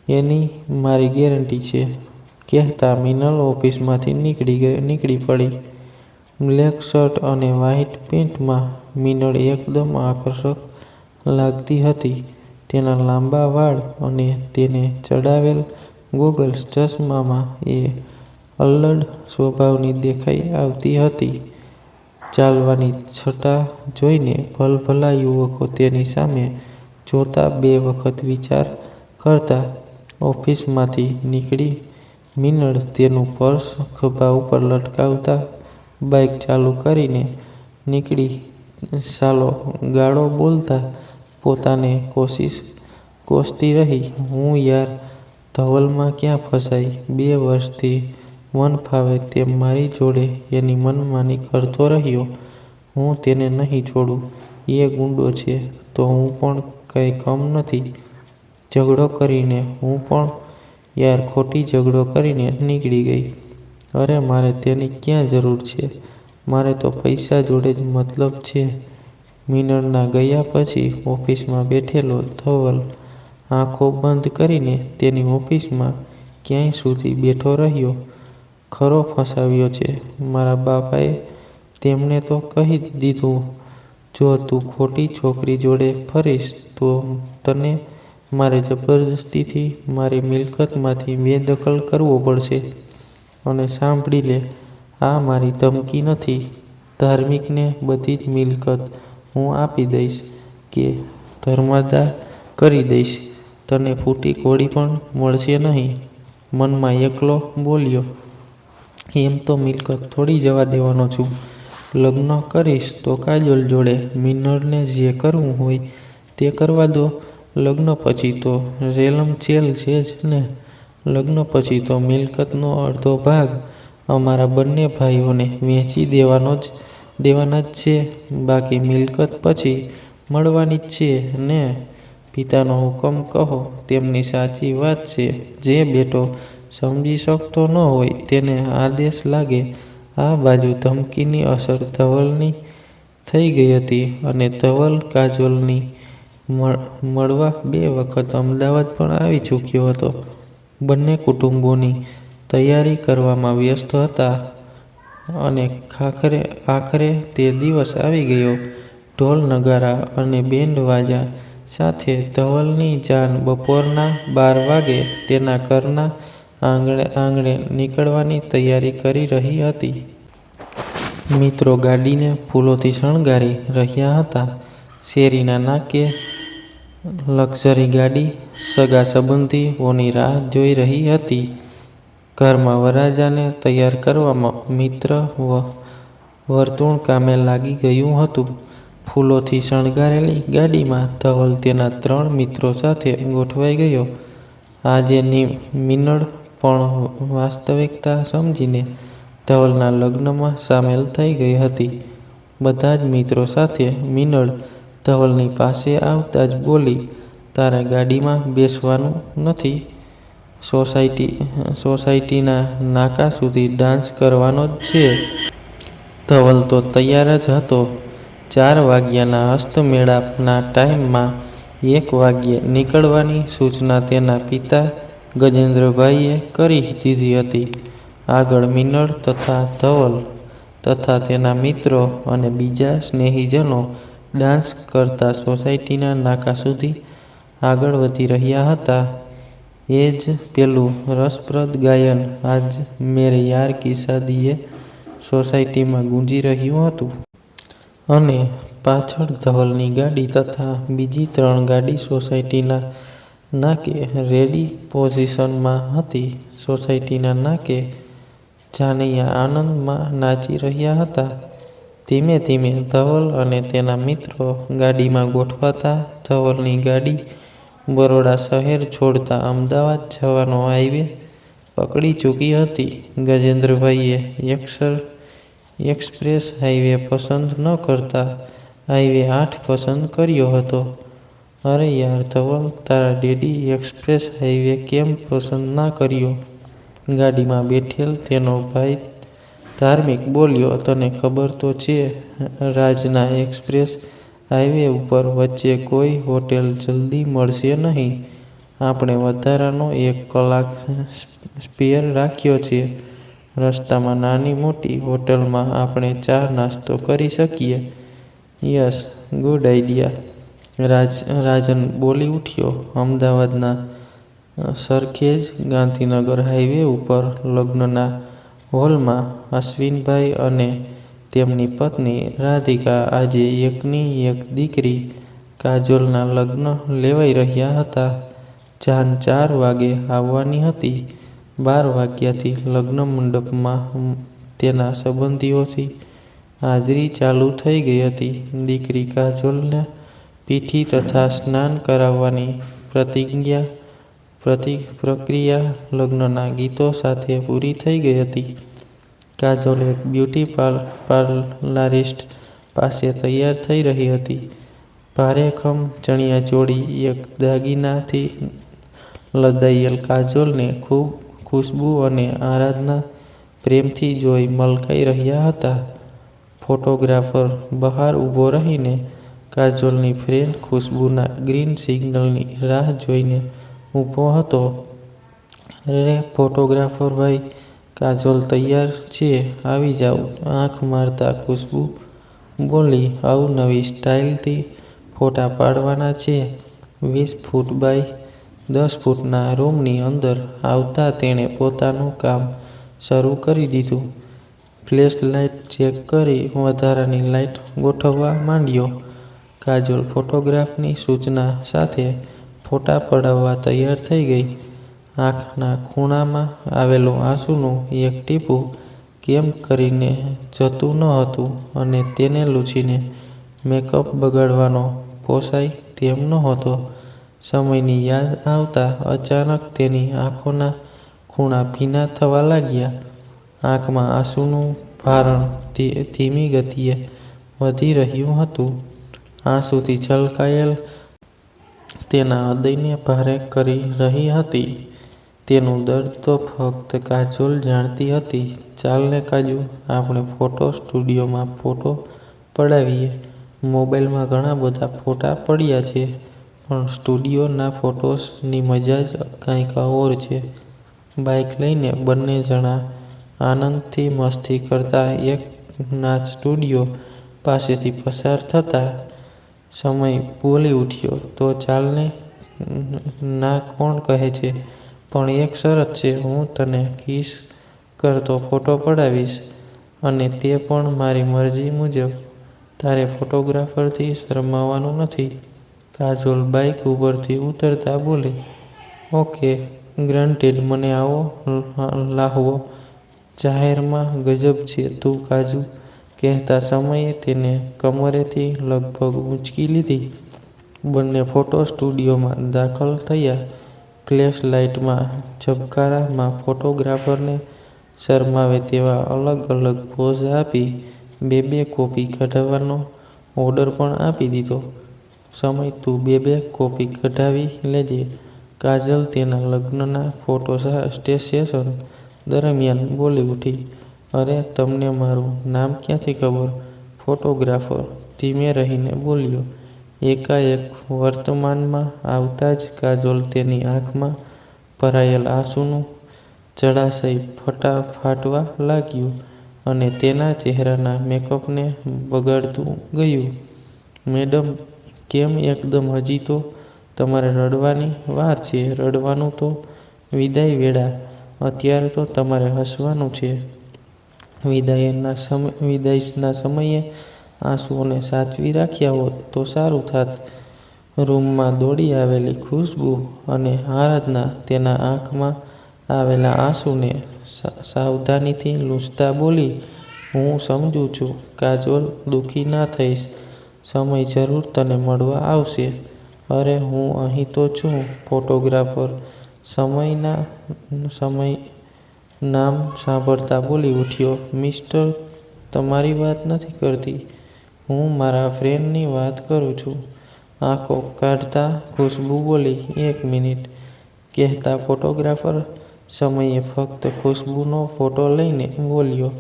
એની મારી ગેરંટી છે. કહેતા મીનળ ઓફિસમાંથી નીકળી પડી. બ્લેક શર્ટ અને વ્હાઇટ પેન્ટમાં મીનળ એકદમ આકર્ષક લાગતી હતી. તેના લાંબા વાળ અને તેને ચડાવેલ ગોગલ્સ ચશ્મામાં એ અલ્લડ સ્વભાવની દેખાઈ આવતી હતી. ચાલવાની છટા જોઈને ભલભલા યુવકો તેની સામે જોતા બે વખત વિચાર કરતા. ઓફિસમાંથી નીકળી મીનળ તેનું પર્સ ખભા ઉપર લટકાવતા બાઇક ચાલુ કરીને નીકળી. સાલો ગાળો બોલતા પોતાને કોસતી રહી, હું યાર ધવલમાં ક્યાં ફસાઈ? 2 વર્ષથી મન ફાવે તેમ મારી જોડે એની મનમાની કરતો રહ્યો. હું તેને નહીં છોડું. એ ગુંડો છે તો હું પણ કંઈ કમ નથી. ઝઘડો કરીને હું પણ યાર ખોટી ઝઘડો કરીને નીકળી ગઈ. અરે મારે તેની ક્યાં જરૂર છે? મારે તો પૈસા જોડે જ મતલબ છે. મિનળના ગયા પછી ઓફિસમાં બેઠેલો ધવલ આંખો બંધ કરીને તેની ઓફિસમાં ક્યાંય સુધી બેઠો રહ્યો. ખરો ફસાવ્યો છે. મારા બાપાએ તેમને તો કહી દીધું, જો તું ખોટી છોકરી જોડે ફરીશ તો તને મારે જબરદસ્તીથી મારી મિલકતમાંથી બેદખલ કરવો પડશે. અને સાંભળી લે, આ મારી ધમકી નથી. ધાર્મિકને બધી જ મિલકત હું આપી દઈશ કે ધર્માદા કરી દઈશ. તને ફૂટી કોડી પણ મળશે નહીં. મનમાં એકલો બોલ્યો, એમ તો મિલકત થોડી જવા દેવાનો છું. લગ્ન કરીશ તો કાજોલ જોડે. મિનળને જે કરવું હોય તે કરવા દો. લગ્ન પછી તો રેલમછેલ છે જ ને. લગ્ન પછી તો મિલકતનો અડધો ભાગ અમારા બંને ભાઈઓને વહેંચી દેવાના જ છે. બાકી મિલકત પછી મળવાની જ છે ને. પિતાનો હુકમ કહો. તેમની સાચી વાત છે. જે બેટો સમજી શકતો ન હોય તેને આદેશ લાગે. આ બાજુ ધમકીની અસર ધવલની થઈ ગઈ હતી અને ધવલ કાજોલની મળવા 2 વખત અમદાવાદ પણ આવી ચૂક્યો હતો. બંને કુટુંબોની તૈયારી કરવામાં વ્યસ્ત હતા અને આખરે તે દિવસ આવી ગયો. ઢોલ નગારા અને બેન્ડ વાજા સાથે ધવલની જાન બપોરના 12 વાગે તેના ઘરના આંગણે નીકળવાની તૈયારી કરી રહી હતી. મિત્રો ગાડીને ફૂલોથી શણગારી રહ્યા હતા. શેરીના નાકે લક્ઝરી ગાડી સગા સંબંધીઓની રાહ જોઈ રહી હતી. ઘરમાં વરરાજાને તૈયાર કરવામાં મિત્ર વર્તુળ કામે લાગી ગયું હતું. ફૂલોથી શણગારેલી ગાડીમાં ધવલ તેના 3 મિત્રો સાથે ગોઠવાઈ ગયો. આજે મિનળ પણ વાસ્તવિકતા સમજીને ધવલના લગ્નમાં સામેલ થઈ ગઈ હતી. બધા જ મિત્રો સાથે મિનળ ધવલની પાસે આવતા જ બોલી, તારે ગાડીમાં બેસવાનું નથી. સોસાયટીના નાકા સુધી ડાન્સ કરવાનો જ છે. ધવલ તો તૈયાર જ હતો. 4 વાગ્યાના હસ્તમેળાપના ટાઈમમાં 1 વાગ્યે નીકળવાની સૂચના તેના પિતા ગજેન્દ્રભાઈએ કરી દીધી હતી. આગળ મિનળ તથા ધવલ તથા તેના મિત્રો અને બીજા સ્નેહીજનો ડાન્સ કરતા સોસાયટીના નાકા સુધી આગળ વધી રહ્યા હતા. એ જ પેલું રસપ્રદ ગાયન આજ મેરે યાર કી શાદીએ સોસાયટીમાં ગુંજી રહ્યું હતું. અને પાછળ ધવલની ગાડી તથા બીજી 3 ગાડી સોસાયટીના નાકે રેડી પોઝિશનમાં હતી. સોસાયટીના નાકે જાનૈયા આનંદમાં નાચી રહ્યા હતા. ધીમે ધીમે ધવલ અને તેના મિત્રો ગાડીમાં ગોઠવાતા ધવલની ગાડી બરોડા શહેર છોડતા અમદાવાદ જવાનો હાઈવે પકડી ચૂકી હતી. ગજેન્દ્રભાઈએ એક્સપ્રેસ હાઈવે પસંદ ન કરતા હાઈવે 8 પસંદ કર્યો હતો. અરે યાર ધવલ, તારા ડેડી એક્સપ્રેસ હાઈવે કેમ પસંદ ના કર્યો? ગાડીમાં બેઠેલ તેનો ભાઈ ધાર્મિક બોલ્યો, તને ખબર તો છે રાજના એક્સપ્રેસ હાઈવે ઉપર વચ્ચે કોઈ હોટેલ જલ્દી મળશે નહીં. આપણે વધારાનો 1 કલાક સ્પેર રાખ્યો છે. રસ્તામાં નાની મોટી હોટલમાં આપણે ચા નાસ્તો કરી શકીએ. Yes, good idea. રાજન બોલી ઉઠ્યો. અમદાવાદના સરખેજ ગાંધીનગર હાઈવે ઉપર લગ્નના હોલમાં અશ્વિનભાઈ અને તેમની પત્ની રાધિકા આજે એકની એક દીકરી કાજોલના લગ્ન લેવાઈ રહ્યા હતા. જાન 4 વાગે આવવાની હતી. 12 વાગ્યાથી લગ્ન મંડપમાં તેના સંબંધીઓથી હાજરી ચાલુ થઈ ગઈ હતી. દીકરી કાજોલને પીઠી તથા સ્નાન કરાવવાની પ્રક્રિયા લગ્નના ગીતો સાથે પૂરી થઈ ગઈ હતી. કાજોલ એક બ્યુટી પાર્લરિસ્ટ પાસે તૈયાર થઈ રહી હતી. ભારેખમ ચણિયાચોળી એક દાગીનાથી લદાયેલ કાજોલને ખૂબ ખુશ્બુ અને આરાધના પ્રેમથી જોઈ મલકાઈ રહ્યા હતા. ફોટોગ્રાફર બહાર ઊભો રહીને કાજોલની ફ્રેન્ડ ખુશ્બુના ગ્રીન સિગ્નલની રાહ જોઈને ઊભો હતો. "અરે ફોટોગ્રાફર ભાઈ, કાજોલ તૈયાર છે, આવી જાવ," આંખ મારતા ખુશ્બુ બોલી. "અવનવી સ્ટાઇલથી ફોટા પાડવાના છે." 20 ફૂટ બાય 10 ફૂટના રૂમની અંદર આવતા તેણે પોતાનું કામ શરૂ કરી દીધું. ફ્લેશ લાઇટ ચેક કરી વધારાની લાઇટ ગોઠવવા માંડ્યો. કાજોલ ફોટોગ્રાફની સૂચના સાથે ફોટા પડાવવા તૈયાર થઈ ગઈ. આંખના ખૂણામાં આવેલું આંસુનું એક ટીપું કેમ કરીને જતું ન હતું અને તેને લૂછીને મેકઅપ બગાડવાનો પોસાય તેમ નહોતો. સમયની યાદ આવતા અચાનક તેની આંખોના ખૂણા ભીના થવા લાગ્યા. આંખમાં આંસુનું ભારણ ધીમી ગતિએ વધી રહ્યું હતું. આંસુથી છલકાયેલ તેના હૃદયને ભારે કરી રહી હતી. તેનું દર્દ તો ફક્ત કાજોલ જાણતી હતી. "ચાલને કાજુ, આપણે ફોટો સ્ટુડિયોમાં ફોટો પડાવીએ. મોબાઈલમાં ઘણા બધા ફોટા પડ્યા છે, પણ સ્ટુડિયોના ફોટોસની મજા જ કંઈક ઓર છે." બાઇક લઈને બંને જણા આનંદથી મસ્તી કરતા એક નાચ સ્ટુડિયો પાસેથી પસાર થતા સમય બોલી ઉઠ્યો, "તો ચાલને, ના કોણ કહે છે? પણ એક શરત છે, હું તને કિસ કરતો ફોટો પડાવીશ, અને તે પણ મારી મરજી મુજબ. તારે ફોટોગ્રાફરથી શરમાવાનું નથી." કાજોલ બાઇક ઉપરથી ઉતરતા બોલી, "ઓકે, ગ્રાન્ટેડ. મને આવો લ્હાવો જાહેરમાં ગજબ છે તું કાજુ." કહેતા સમયે તેને કમરેથી લગભગ ઊંચકી લીધી. બંને ફોટો સ્ટુડિયોમાં દાખલ થયા. ફ્લેશ લાઇટમાં ઝબકારામાં ફોટોગ્રાફરને શરમાવે તેવા અલગ અલગ પોઝ આપી 2-2 કોપી કઢાવવાનો ઓર્ડર પણ આપી દીધો. "સમય, તું 2-2 કોપી કઢાવી લેજે." કાજલ તેના લગ્નના ફોટો સેશન દરમિયાન બોલી ઉઠી, "અરે તમને મારું નામ ક્યાંથી ખબર?" ફોટોગ્રાફર ધીમે રહીને બોલ્યો. એકાએક વર્તમાનમાં આવતા જ કાજોલ તેની આંખમાં ભરાયેલ આંસુનું જળાશય ફાટવા લાગ્યું અને તેના ચહેરાના મેકઅપને બગાડતું ગયું. "મેડમ, કેમ એકદમ? હજી તો તમારે રડવાની વાર છે." "રડવાનું તો વિદાય વેળા. અત્યારે તો તમારે હસવાનું છે." વિદાયના સમયે આંસુઓને સાચવી રાખ્યા હોત તો સારું થાત." રૂમમાં દોડી આવેલી ખુશ્બુ અને આરાધના તેના આંખમાં આવેલા આંસુને સાવધાનીથી લૂછતા બોલી, "હું સમજું છું કાજોલ, દુઃખી ના થઈશ. સમય જરૂર તને મળવા આવશે." "અરે હું અહીં તો છું." ફોટોગ્રાફર સમય નામ સાંભળતા બોલી ઉઠ્યો, "મિસ્ટર, તમારી વાત નથી કરતી. હું મારા ફ્રેન્ડની વાત કરું છું." આંખો કાઢતા ખુશ્બુ બોલી, "1 મિનિટ." કહેતા ફોટોગ્રાફર સમયે ફક્ત ખુશ્બુનો ફોટો લઈને બોલ્યો,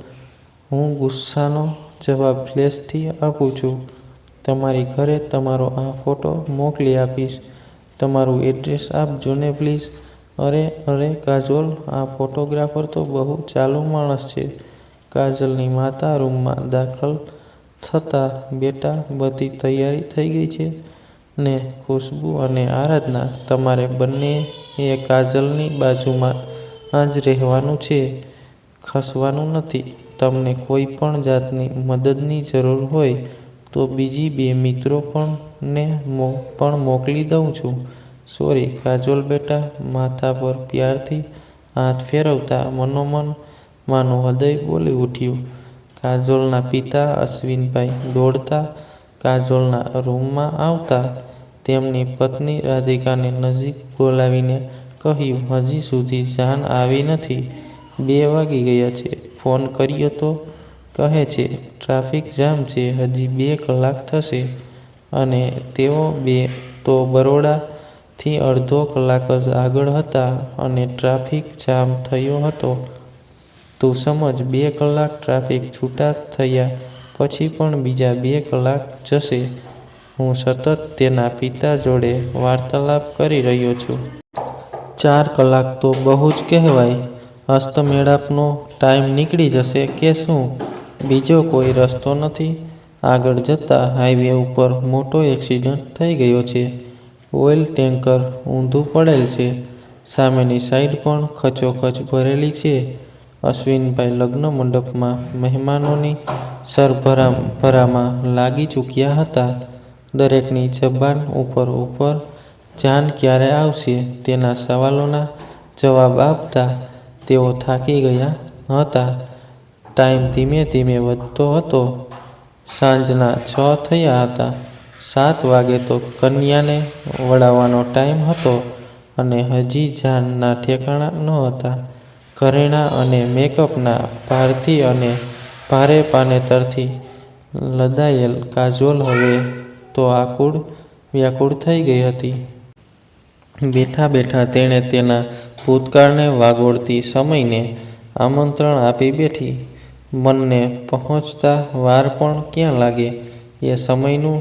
"હું ગુસ્સાનો જવાબ ફ્લેશથી આપું છું. તમારી ઘરે તમારો આ ફોટો મોકલી આપીશ. તમારું એડ્રેસ આપજો ને પ્લીઝ." અરે કાજોલ, આ ફોટોગ્રાફર તો બહુ ચાલુ માણસ છે." કાજલની માતા રૂમમાં દાખલ થતા, "બેટા, બધી તૈયારી થઈ ગઈ છે ને? ખુશ્બુ અને આરાધના, તમારે બંનેએ કાજલની બાજુમાં જ રહેવાનું છે, ખસવાનું નથી. તમને કોઈ પણ જાતની મદદની જરૂર હોય તો બીજી 2 મિત્રો પણ મોકલી દઉં છું." "સોરી કાજોલ બેટા." માથા પર પ્યારથી હાથ ફેરવતા મનોમન માનું હૃદય બોલી ઉઠ્યું. કાજોલના પિતા અશ્વિનભાઈ દોડતા કાજોલના રૂમમાં આવતા તેમની પત્ની રાધિકાને નજીક બોલાવીને કહ્યું, "હજી સુધી જાન આવી નથી. 2 વાગી ગયા છે. ફોન કર્યો તો કહે છે ટ્રાફિક જામ છે, હજી 2 કલાક થશે. અને તેઓ 2 તો બરોડાથી અડધો કલાક જ આગળ હતા અને ટ્રાફિક જામ થયો હતો. તું સમજ, 2 કલાક ટ્રાફિક છૂટા થયા પછી પણ બીજા 2 કલાક જશે. હું સતત તેના પિતા જોડે વાર્તાલાપ કરી રહ્યો છું. 4 કલાક તો બહુ જ કહેવાય. અસ્તમેળાપનો ટાઈમ નીકળી જશે કે શું? બીજો કોઈ રસ્તો નથી. આગળ જતા હાઈવે ઉપર મોટો એક્સિડન્ટ થઈ ગયો છે. ઓઇલ ટેન્કર ઊંધું પડેલ છે. સામેની સાઈડ પણ ખચોખચ ભરેલી છે. અશ્વિનભાઈ લગ્ન મંડપમાં મહેમાનોની સરભરામાં લાગી ચૂક્યા હતા. દરેકની જબાન ઉપર જાન ક્યારે આવશે તેના સવાલોના જવાબ આપતા તેઓ થાકી ગયા હતા. ટાઈમ ધીમે ધીમે વધતો હતો. સાંજના 6 થયા હતા. 7 વાગે તો કન્યાને વળાવવાનો ટાઈમ હતો અને હજી જાનના ઠેકાણા નહોતા. ઘરેણાં અને મેકઅપના ભારથી અને ભારે પાનેતરથી લદાયેલ કાજોલ હવે તો આકુળ વ્યાકુળ થઈ ગઈ હતી. બેઠા બેઠા તેણે તેના ભૂતકાળને વાગોળતી સમયને આમંત્રણ આપી બેઠી. મનને પહોંચતા વાર પણ ક્યાં લાગે. એ સમયનું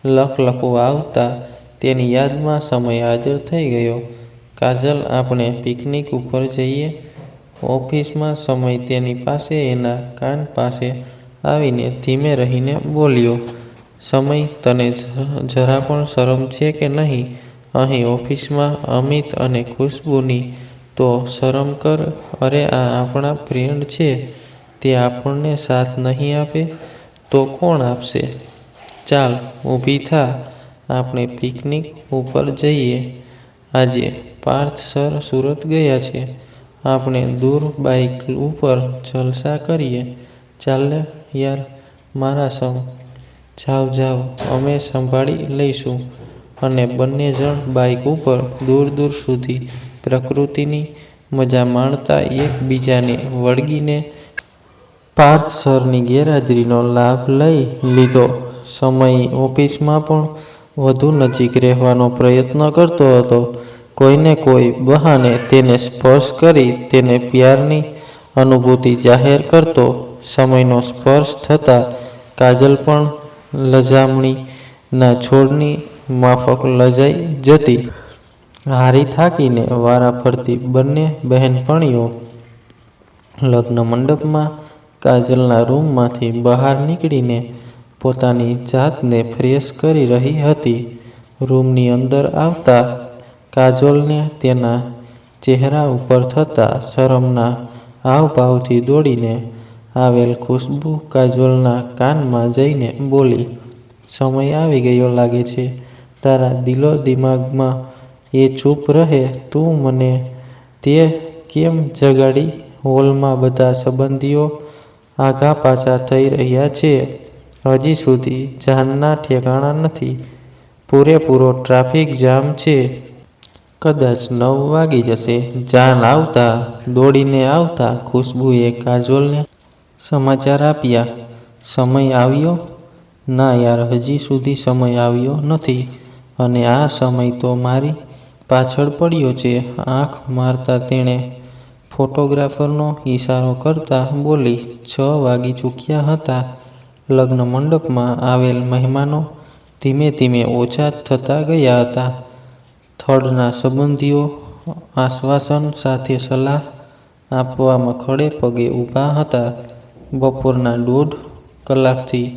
લખલખું આવતા તેની યાદમાં સમય હાજર થઈ ગયો. કાજલ, આપણે પિકનિક ઉપર જઈએ. ઓફિસમાં સમય તેની પાસે એના કાન પાસે આવીને ધીમે રહીને બોલ્યો. સમય, તને જરા પણ શરમ છે કે નહીં? અહીં ઓફિસમાં અમિત અને ખુશ્બુની તો શરમ કર. અરે આ આપણા ફ્રેન્ડ છે. તે આપણને સાથ નહીં આપે તો કોણ આપશે? ચાલ ઊભી થા, આપણે પિકનિક ઉપર જઈએ. આજે પાર્થ સર સુરત ગયા છે. આપણે દૂર બાઇક ઉપર જલસા કરીએ. ચાલને યાર મારા સંગ. જાવ અમે સંભાળી લઈશું. અને બંને જણ બાઇક ઉપર દૂર દૂર સુધી પ્રકૃતિની મજા માણતા એકબીજાને વળગીને પાર્થ સરની ગેરહાજરીનો લાભ લઈ લીધો. સમય ઓફિસમાં પણ વધુ નજીક રહેવાનો પ્રયત્ન કરતો હતો. કોઈને કોઈ બહાને તેને સ્પર્શ કરી તેને પ્યારની અનુભૂતિ જાહેર કરતો. સમયનો સ્પર્શ થતાં કાજલ પણ લજામણીના છોડની માફક લજાઈ જતી. હારી થાકીને વારાફરતી બંને બહેનપણીઓ લગ્ન મંડપમાં કાજલના રૂમમાંથી બહાર નીકળીને પોતાની જાતને ફ્રેશ કરી રહી હતી. રૂમની અંદર આવતા કાજોલને તેના ચહેરા ઉપર થતા શરમના હાવભાવથી દોડીને આવેલ ખુશ્બુ કાજોલના કાનમાં જઈને બોલી. સમય આવી ગયો લાગે છે. તારા દિલો દિમાગમાં એ ચૂપ રહે. તું મને તે કેમ જગાડી? હોલમાં બધા સંબંધીઓ આઘા પાછા થઈ રહ્યા છે. હજી સુધી જાનના ઠેકાણા નથી. પૂરેપૂરો ટ્રાફિક જામ છે. કદાચ 9 વાગી જશે. જાન આવતા દોડીને આવતા ખુશ્બુએ કાજોલને સમાચાર આપ્યા. સમય આવ્યો? ના યાર, હજી સુધી સમય આવ્યો નથી. અને આ સમય તો મારી પાછળ પડ્યો છે. આંખ મારતા તેણે ફોટોગ્રાફરનો ઈશારો કરતા બોલી. 6 વાગી ચૂક્યા હતા. લગ્ન મંડપમાં આવેલ મહેમાનો ધીમે ધીમે ઓછા થતા ગયા હતા. થડના સંબંધીઓ આશ્વાસન સાથે સલાહ આપવામાં ખડે પગે ઊભા હતા. બપોરના 1.5 કલાકથી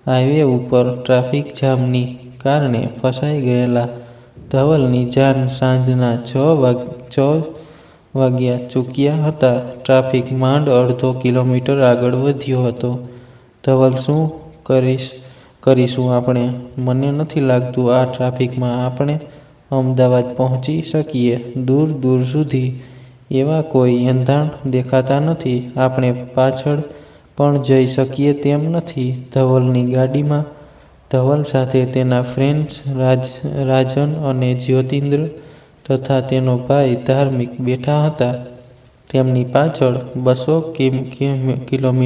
હાઈવે ઉપર ટ્રાફિક જામની કારણે ફસાઈ ગયેલા ધવલની જાન સાંજના 6 વાગ્યા ચૂક્યા હતા. ટ્રાફિક માંડ અડધો કિલોમીટર આગળ વધ્યો હતો. ધવલ, શું કરીશું આપણે? મને નથી લાગતું આ ટ્રાફિકમાં આપણે અમદાવાદ પહોંચી શકીએ. દૂર દૂર સુધી એવા કોઈ એંધાણ દેખાતા નથી. આપણે પાછળ પણ જઈ શકીએ તેમ નથી. ધવલની ગાડીમાં ધવલ સાથે તેના ફ્રેન્ડ્સ રાજન અને જ્યોતિન્દ્ર તથા તેનો ભાઈ ધાર્મિક બેઠા હતા. તેમની પાછળ 200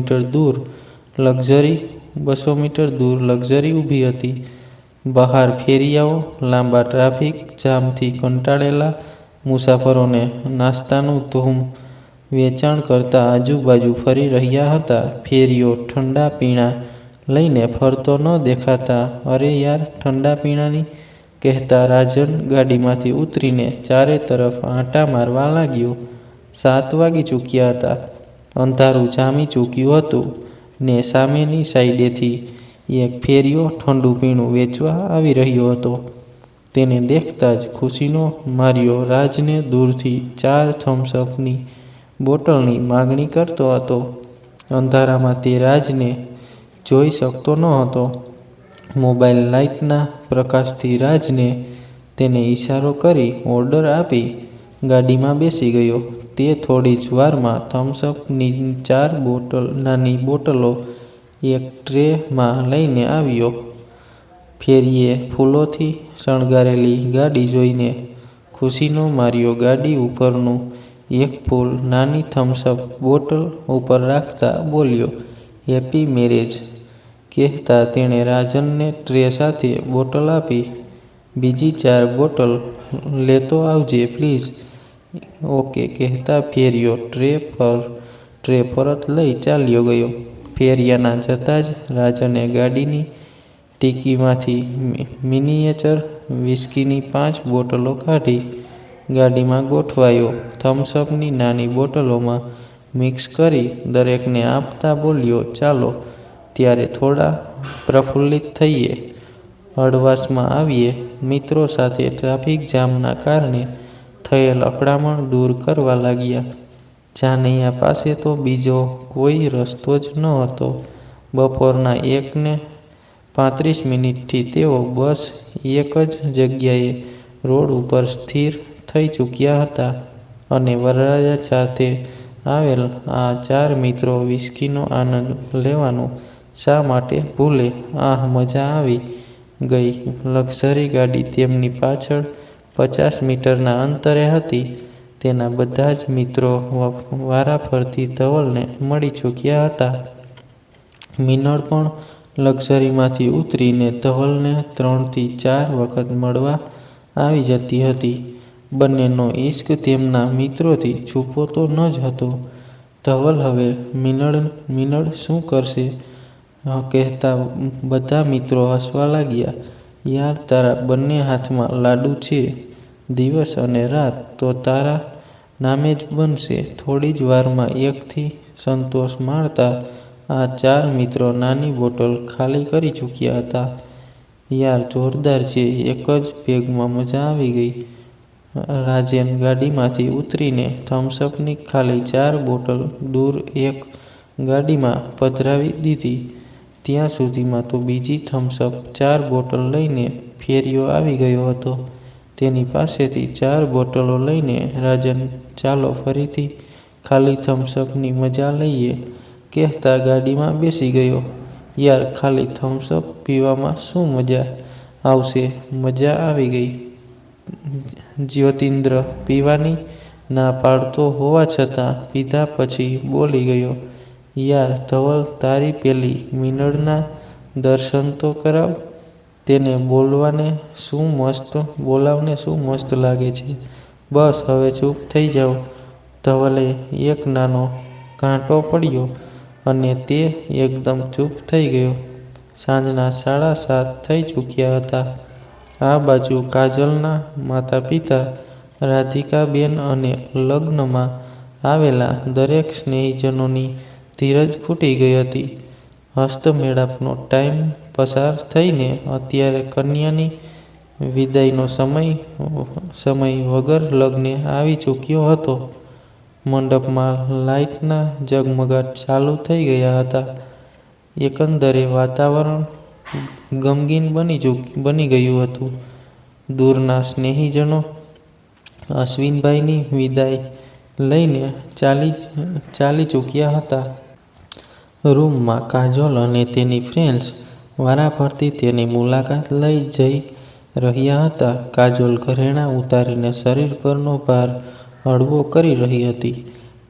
મીટર દૂર લક્ઝરી ઊભી હતી. બહાર ફેરિયાઓ લાંબા ટ્રાફિક જામથી કંટાળેલા મુસાફરોને નાસ્તાનું ધૂમ વેચાણ કરતા આજુબાજુ ફરી રહ્યા હતા. ફેરિયો ઠંડા પીણા લઈને ફરતો ન દેખાતા "અરે યાર, ઠંડા પીણાની?" કહેતા રાજન ગાડીમાંથી ઉતરીને ચારે તરફ આંટા મારવા લાગ્યો. 7 વાગી ચૂક્યા હતા. અંધારું જામી ચૂક્યું હતું ને સામેની સાઈડેથી એક ફેરિયો ઠંડુ પીણું વેચવા આવી રહ્યો હતો. તેને દેખતા જ ખુશીનો માર્યો રાજને દૂરથી 4 થમ્સઅપની બોટલની માગણી કરતો હતો. અંધારામાં તે રાજને જોઈ શકતો ન હતો. મોબાઈલ લાઇટના પ્રકાશથી રાજને તેને ઈશારો કરી ઓર્ડર આપી ગાડીમાં બેસી ગયો. તે થોડી જ વારમાં થમ્સઅપની 4 નાની બોટલો એક ટ્રેમાં લઈને આવ્યો. ફેરીએ ફૂલોથી શણગારેલી ગાડી જોઈને ખુશીનો માર્યો ગાડી ઉપરનું એક ફૂલ નાની થમ્સઅપ બોટલ ઉપર રાખતા બોલ્યો, "હેપી મેરેજ." કહેતા તેણે રાજનને ટ્રે સાથે બોટલ આપી. "બીજી 4 બોટલ લેતો આવજે પ્લીઝ." "ઓકે." કહેતા ફેરિયો ટ્રે પરત લઈ ચાલ્યો ગયો. ફેરિયાના જતાં જ રાજને ગાડીની ડિક્કીમાંથી મિનિએચર વિસ્કીની 5 બોટલો કાઢી ગાડીમાં ગોઠવાયો. થમ્સઅપની નાની બોટલોમાં મિક્સ કરી દરેકને આપતા બોલ્યો, "ચાલો ત્યારે થોડા પ્રફુલ્લિત થઈએ, હળવાશમાં આવીએ." મિત્રો સાથે ટ્રાફિક જામના કારણે થયેલ અથડામણ દૂર કરવા લાગ્યા. જાનૈયા પાસે તો બીજો કોઈ રસ્તો જ ન હતો. બપોરના 1:35થી તેઓ બસ એક જ જગ્યાએ રોડ ઉપર સ્થિર થઈ ચૂક્યા હતા અને વરરાજા સાથે આવેલ આ 4 મિત્રો વિસ્કીનો આનંદ લેવાનું શા માટે ભૂલે? આહ, મજા આવી ગઈ. લક્ઝરી ગાડી તેમની પાછળ 50 મીટરના અંતરે હતી. તેના બધા જ મિત્રો વારાફરતી ધવલને મળી ચૂક્યા હતા. મિનળ પણ લક્ઝરીમાંથી ઉતરીને ધવલને 3 થી 4 વખત મળવા આવી જતી હતી. બંનેનો ઇશ્ક તેમના મિત્રોથી છુપોતો ન જ હતો. ધવલ હવે મિનળ શું કરશે? કહેતા બધા મિત્રો હસવા લાગ્યા. "યાર, તારા બંને હાથમાં લાડુ છે. દિવસ અને રાત તો તારા નામે જ બનશે." થોડી જ વારમાં એકથી સંતોષ માણતા આ 4 મિત્રો નાની બોટલ ખાલી કરી ચૂક્યા હતા. "યાર, જોરદાર છે. એક જ પેગમાં મજા આવી ગઈ." રાજેન ગાડીમાંથી ઉતરીને થમ્સઅપની ખાલી 4 બોટલ દૂર એક ગાડીમાં પધરાવી દીધી. ત્યાં સુધીમાં તો બીજી થમ્સઅપ 4 બોટલ લઈને ફેરિયો આવી ગયો હતો. તેની પાસેથી 4 બોટલો લઈને રાજન "ચાલો ફરીથી ખાલી થમ્સઅપની મજા લઈએ." કહેતા ગાડીમાં બેસી ગયો. "યાર, ખાલી થમ્સઅપ પીવામાં શું મજા આવશે?" મજા આવી ગઈ. જ્યોતિન્દ્ર પીવાની ના પાડતો હોવા છતાં પીધા પછી બોલી ગયો, "યાર ધવલ, તારી પેલી મિનળના દર્શન તો કરાવ. તેને બોલાવને શું મસ્ત લાગે છે. બસ હવે ચૂપ થઈ જાઓ." ધવલે એક નાનો ઘાંટો પડ્યો અને તે એકદમ ચૂપ થઈ ગયો. સાંજના 7:30 થઈ ચૂક્યા હતા. આ બાજુ કાજલના માતા-પિતા રાધિકાબેન અને લગ્નમાં આવેલા દરેક સ્નેહીજનોની ધીરજ ખૂટી ગઈ હતી. હસ્તમેળાપનો ટાઈમ પસાર થઈને અત્યારે કન્યાની વિદાયનો સમય વગર લગ્ને આવી ચૂક્યો હતો. મંડપમાં લાઇટના ઝગમગાટ ચાલુ થઈ ગયા હતા. એકંદરે વાતાવરણ ગમગીન બની ગયું હતું. દૂરના સ્નેહીજનો અશ્વિનભાઈની વિદાય લઈને ચાલી ચૂક્યા હતા. રૂમમાં કાજોલ અને તેની ફ્રેન્ડ્સ વારાફરતી તેની મુલાકાત લઈ જઈ રહ્યા હતા. કાજોલ ઘરેણાં ઉતારીને શરીર પરનો ભાર હળવો કરી રહી હતી.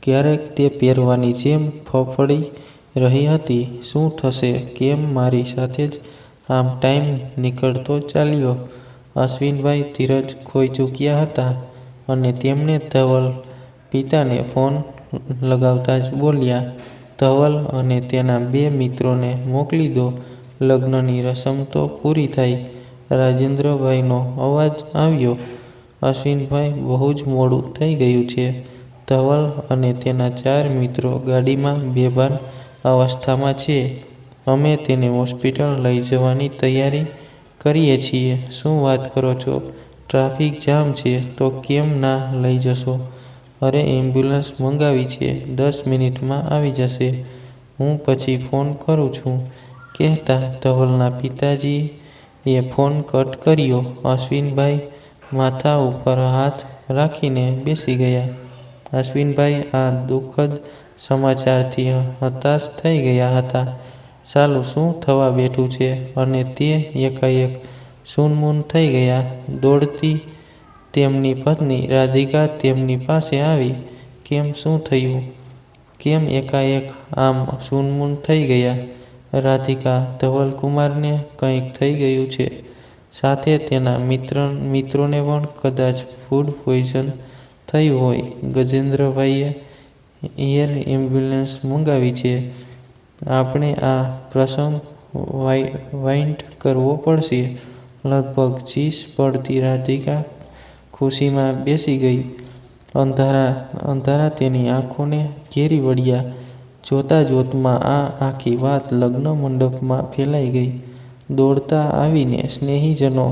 ક્યારેક તે પહેરવાની જેમ ફફડી રહી હતી. "શું થશે? કેમ મારી સાથે જ આમ ટાઈમ નીકળતો ચાલ્યો?" અશ્વિનભાઈ ધીરજ ખોઈ ચૂક્યા હતા અને તેમણે ધવલ પિતાને ફોન લગાવતા જ બોલ્યા, ધવલ અને તેના 2 મિત્રોને મોકલી દો. લગ્નની રસમ તો પૂરી થાય. રાજેન્દ્રભાઈનો અવાજ આવ્યો. અશ્વિનભાઈ, બહુ જ મોડું થઈ ગયું છે. ધવલ અને તેના 4 મિત્રો ગાડીમાં બેભાન અવસ્થામાં છે. અમે તેને હોસ્પિટલ લઈ જવાની તૈયારી કરીએ છીએ. શું વાત કરો છો? ટ્રાફિક જામ છે તો કેમ ના લઈ જશો? અરે, એમ્બ્યુલન્સ મંગાવી છે, 10 મિનિટમાં આવી જશે. હું પછી ફોન કરું છું, કહેતા ધવલના પિતાજીએ ફોન કટ કર્યો. અશ્વિનભાઈ માથા ઉપર હાથ રાખીને બેસી ગયા. અશ્વિનભાઈ આ દુઃખદ સમાચારથી હતાશ થઈ ગયા હતા. સાલું શું થવા બેઠું છે? અને તે એકાએક સૂનમૂન થઈ ગયા. દોડતી તેમની પત્ની રાધિકા તેમની પાસે આવી. કેમ, શું થયું? કેમ એકાએક આમ સૂનમૂન થઈ ગયા? રાધિકા, ધવલકુમારને કંઈક થઈ ગયું છે. સાથે તેના મિત્રોને પણ કદાચ ફૂડ પોઈઝન થયું હોય. ગજેન્દ્રભાઈએ એર એમ્બ્યુલન્સ મંગાવી છે. આપણે આ પ્રસંગ વાઇન્ડ કરવો પડશે. લગભગ ચીસ પડતી રાધિકા ખુશીમાં બેસી ગઈ. અંધારા તેની આંખોને ઘેરી વળ્યા. જોતા જોતમાં આ આખી વાત લગ્ન મંડપમાં ફેલાઈ ગઈ. દોડતા આવીને સ્નેહીજનો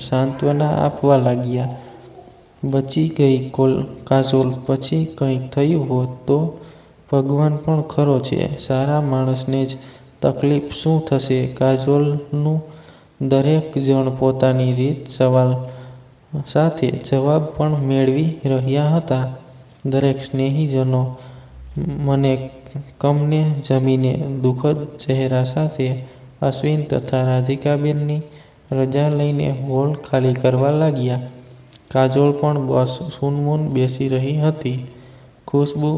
સાંત્વના આપવા લાગ્યા. બચી ગઈ કાજોલ. પછી કંઈક થયું હોત તો? ભગવાન પણ ખરો છે, સારા માણસને જ તકલીફ શું થશે? કાજોલનું દરેક જણ પોતાની રીત સવાલ સાથે જવાબ પણ મેળવી રહ્યા હતા. દરેક સ્નેહીજનો મને કમને જમીને દુઃખદ ચહેરા સાથે અશ્વિન તથા રાધિકાબેનની રજા લઈને હોલ ખાલી કરવા લાગ્યા. કાજોલ પણ બસ સૂનમૂન બેસી રહી હતી. ખુશ્બુ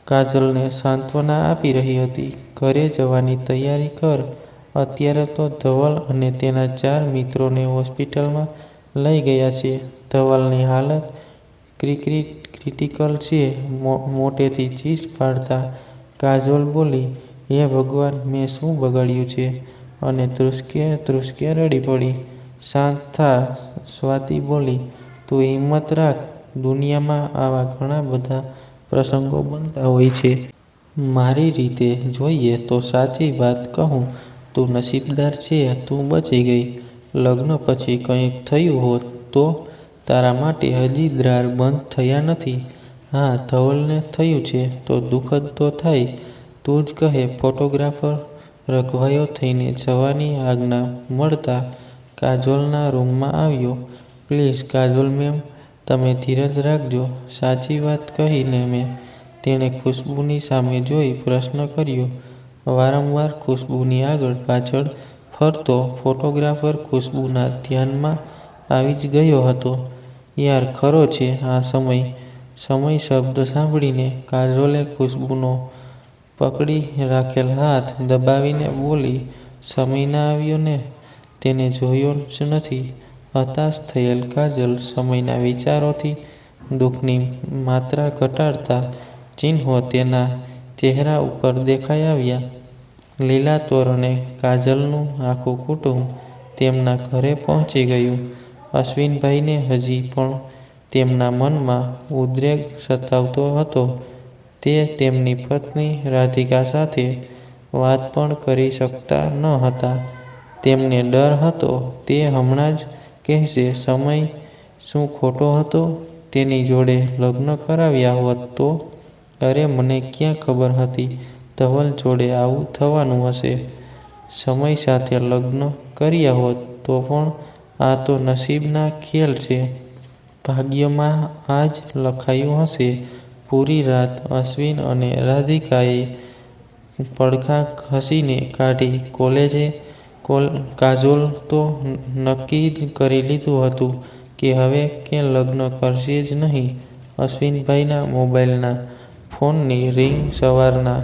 કાજલને સાંત્વના આપી રહી હતી. ઘરે જવાની તૈયારી કર. અત્યારે તો ધવલ અને તેના 4 મિત્રોને હોસ્પિટલમાં લઈ ગયા છે. ધવલની હાલત ક્રિટિકલ છે. મોટેથી ચીસ પાડતા કાજોલ બોલી, હે ભગવાન, મેં શું બગાડ્યું છે? અને ધ્રુસકે રડી પડી. શાંત થા, સ્વાતિ બોલી. તું હિંમત રાખ. દુનિયામાં આવા ઘણા બધા પ્રસંગો બનતા હોય છે. મારી રીતે જોઈએ તો સાચી વાત કહું, તું નસીબદાર છે, તું બચી ગઈ. લગ્ન પછી કંઈક થયું હોત તો? તારા માટે હજી દ્વાર બંધ થયા નથી. હા, ધવલને થયું છે તો દુઃખદ તો થાય. તું જ કહે. ફોટોગ્રાફર રઘવાયો થઈને જવાની આજ્ઞા મળતા કાજોલના રૂમમાં આવ્યો. પ્લીઝ કાજોલ મેમ, તમે ધીરજ રાખજો. સાચી વાત કહીને મેં. તેણે ખુશ્બુની સામે જોઈ પ્રશ્ન કર્યો. વારંવાર ખુશ્બુની આગળ પાછળ ફરતો ફોટોગ્રાફર ખુશ્બુના ધ્યાનમાં આવી જ ગયો હતો. યાર, ખરો છે આ સમય શબ્દ સાંભળીને કાજોલે ખુશ્બુનો પકડી રાખેલ હાથ દબાવીને બોલી, સમય ના આવ્યો ને? તેને જોયો જ નથી. હતાશ થયેલ કાજલ સમયના વિચારોથી દુઃખની માત્રા ઘટાડતા ચિહ્નો તેના ચહેરા ઉપર દેખાઈ આવ્યા. લીલા તોરણે કાજલનું આખું કુટુંબ તેમના ઘરે પહોંચી ગયું. અશ્વિનભાઈને હજી પણ તેમના મનમાં ઉદ્રેક સતાવતો હતો. તે તેમની પત્ની રાધિકા સાથે વાત પણ કરી શકતા ન હતા. તેમને ડર હતો તે હમણાં જ કહેશે. સમય શું ખોટો હતો? તેની જોડે લગ્ન કરાવ્યા હોત તો? અરે, મને ક્યાં ખબર હતી ધવલ જોડે આવું થવાનું હશે. સમય સાથે લગ્ન કર્યા હોત તો પણ આ તો નસીબના ખેલ છે. ભાગ્યમાં આ જ લખાયું હશે. પૂરી રાત અશ્વિન અને રાધિકાએ પડખા ઘસીને કાઢી. કાજોલ તો નક્કી જ કરી લીધું હતું કે હવે કે લગ્ન કરશે જ નહીં. અશ્વિનભાઈના મોબાઈલના ફોનની રિંગ સવારના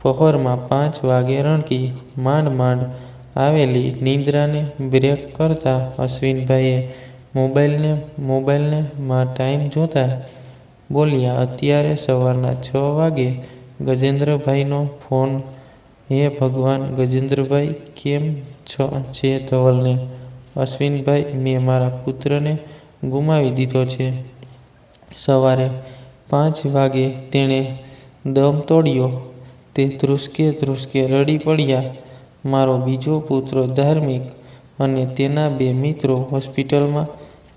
પહોરમાં 5 વાગે રણકી. માંડ આવેલી નિંદ્રાને બ્રેક કરતા અશ્વિનભાઈએ મોબાઈલને માં ટાઈમ જોતા બોલ્યા, અત્યારે સવારના 6 વાગે ગજેન્દ્રભાઈનો ફોન. હે ભગવાન! ગજેન્દ્રભાઈ કેમ છે ધવલને? અશ્વિનભાઈ, મેં મારા પુત્રને ગુમાવી દીધો છે. સવારે 5 વાગે તેણે દમ તોડ્યો. તે ધ્રુસકે ધ્રુસકે રડી પડ્યા. મારો બીજો પુત્ર ધાર્મિક અને તેના 2 મિત્રો હોસ્પિટલમાં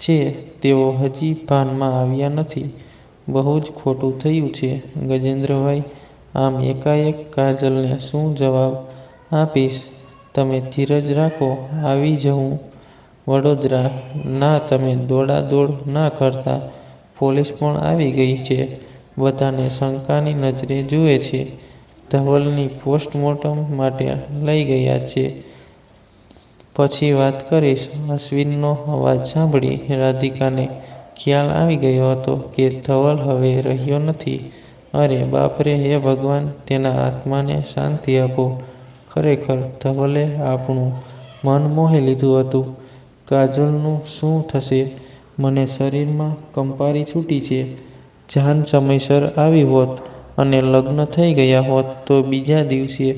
છે. તેઓ હજી ભાનમાં આવ્યા નથી. બહુ જ ખોટું થયું છે. ગજેન્દ્રભાઈ, આમ એકાએક કાજલને શું જવાબ આપીશ? તમે ધીરજ રાખો. આવી જવું વડોદરા. ના, તમે દોડાદોડ ના કરતા. પોલીસ પણ આવી ગઈ છે. બધાને શંકાની નજરે જુએ છે. ધવલની પોસ્ટમોર્ટમ માટે લઈ ગયા છે. પછી વાત કરીશ. અશ્વિનનો અવાજ સાંભળી રાધિકાને ખ્યાલ આવી ગયો હતો કે ધવલ હવે રહ્યો નથી. અરે બાપરે! હે ભગવાન! તેના આત્માને શાંતિ આપો. ખરેખર ધવલે આપણું મન મોહી લીધું હતું. કાજોલનું શું થશે? મને શરીરમાં કંપારી છૂટી છે. જાન સમયસર આવી હોત અને લગ્ન થઈ ગયા હોત તો બીજા દિવસે.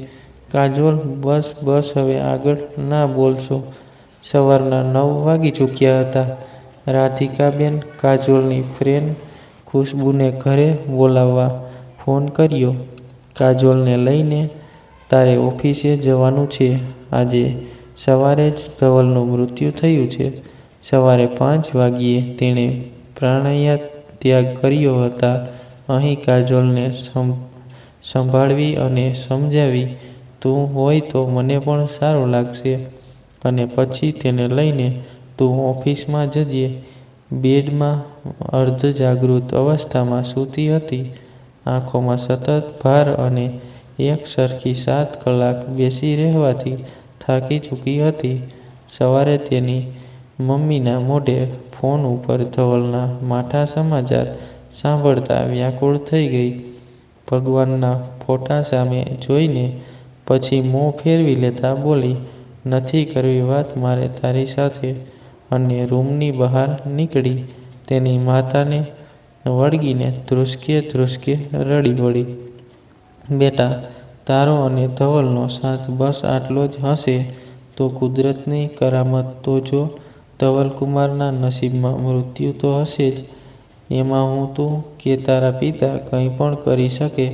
કાજોલ, બસ બસ, હવે આગળ ના બોલશો. સવારના 9 વાગી ચૂક્યા હતા. રાધિકાબેન કાજોલની ફ્રેન્ડ ખુશ્બુને ઘરે બોલાવવા ફોન કર્યો. કાજોલને લઈને તારે ઓફિસે જવાનું છે. આજે સવારે જ ધવલનું મૃત્યુ થયું છે. સવારે 5 વાગ્યે તેણે પ્રાણત્યાગ કર્યો હતા. અહીં કાજોલને સંભાળવી અને સમજાવી તું હોય તો મને પણ સારું લાગશે. અને પછી તેને લઈને તું ઓફિસમાં જજે. બેડમાં અર્ધજાગૃત અવસ્થામાં સૂતી હતી. આંખોમાં સતત ભાર અને એકસરખી 7 કલાક બેસી રહેવાથી થાકી ચૂકી હતી. સવારે તેની મમ્મીના મોઢે ફોન ઉપર ધવલના માઠા સમાચાર સાંભળતા વ્યાકુળ થઈ ગઈ. ભગવાનના ફોટા સામે જોઈને પછી મોં ફેરવી લેતા બોલી, નથી કરવી વાત મારે તારી સાથે. અને રૂમની બહાર નીકળી તેની માતાને વળગીને ધ્રુસકે ધ્રુસકે રડી પડી. બેટા, તારો અને ધવલનો સાથ બસ આટલો જ હશે તો કુદરતની કરામત તો જો. ધવલકુમારના નસીબમાં મૃત્યુ તો હશે જ. એમાં હું તું કે તારા પિતા કંઈ પણ કરી શકે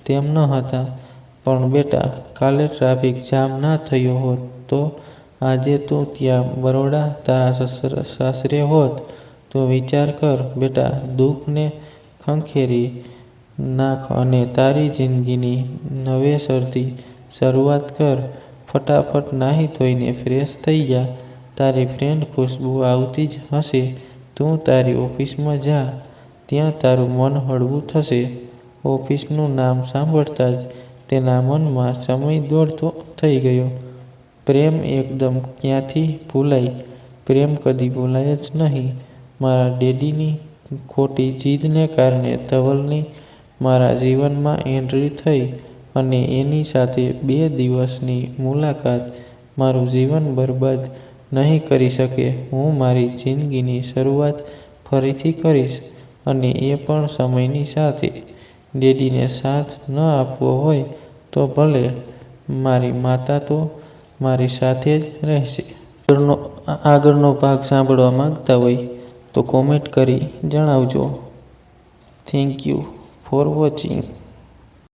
તેમ ન હતા. પણ બેટા, કાલે ટ્રાફિક જામ ના થયો હોત તો આજે તું ત્યાં બરોડા તારા સાસરે હોત. તો વિચાર કર બેટા. દુઃખને ખંખેરી નાખ અને તારી જિંદગીની નવેસરથી શરૂઆત કર. ફટાફટ નાહી ધોઈને ફ્રેશ થઈ જા. તારી ફ્રેન્ડ ખુશ્બુ આવતી જ હશે. તું તારી ઓફિસમાં જા. ત્યાં તારું મન હળવું થશે. ઓફિસનું નામ સાંભળતા જ તેના મનમાં સમય દોડતો થઈ ગયો. પ્રેમ એકદમ ક્યાંથી ભૂલાય? પ્રેમ કદી ભૂલાય જ નહીં. મારા ડેડીની ખોટી જીદને કારણે ધવલની મારા જીવનમાં એન્ટ્રી થઈ અને એની સાથે 2 દિવસની મુલાકાત મારું જીવન બરબાદ નહીં કરી શકે. હું મારી જિંદગીની શરૂઆત ફરીથી કરીશ અને એ પણ સમયની સાથે. ડેડીને સાથ ન આપવો હોય તો ભલે, મારી માતા તો મારી સાથે જ રહેશે. આગળનો ભાગ સાંભળવા માંગતા હોય તો કોમેન્ટ કરી જણાવજો. Thank you for watching.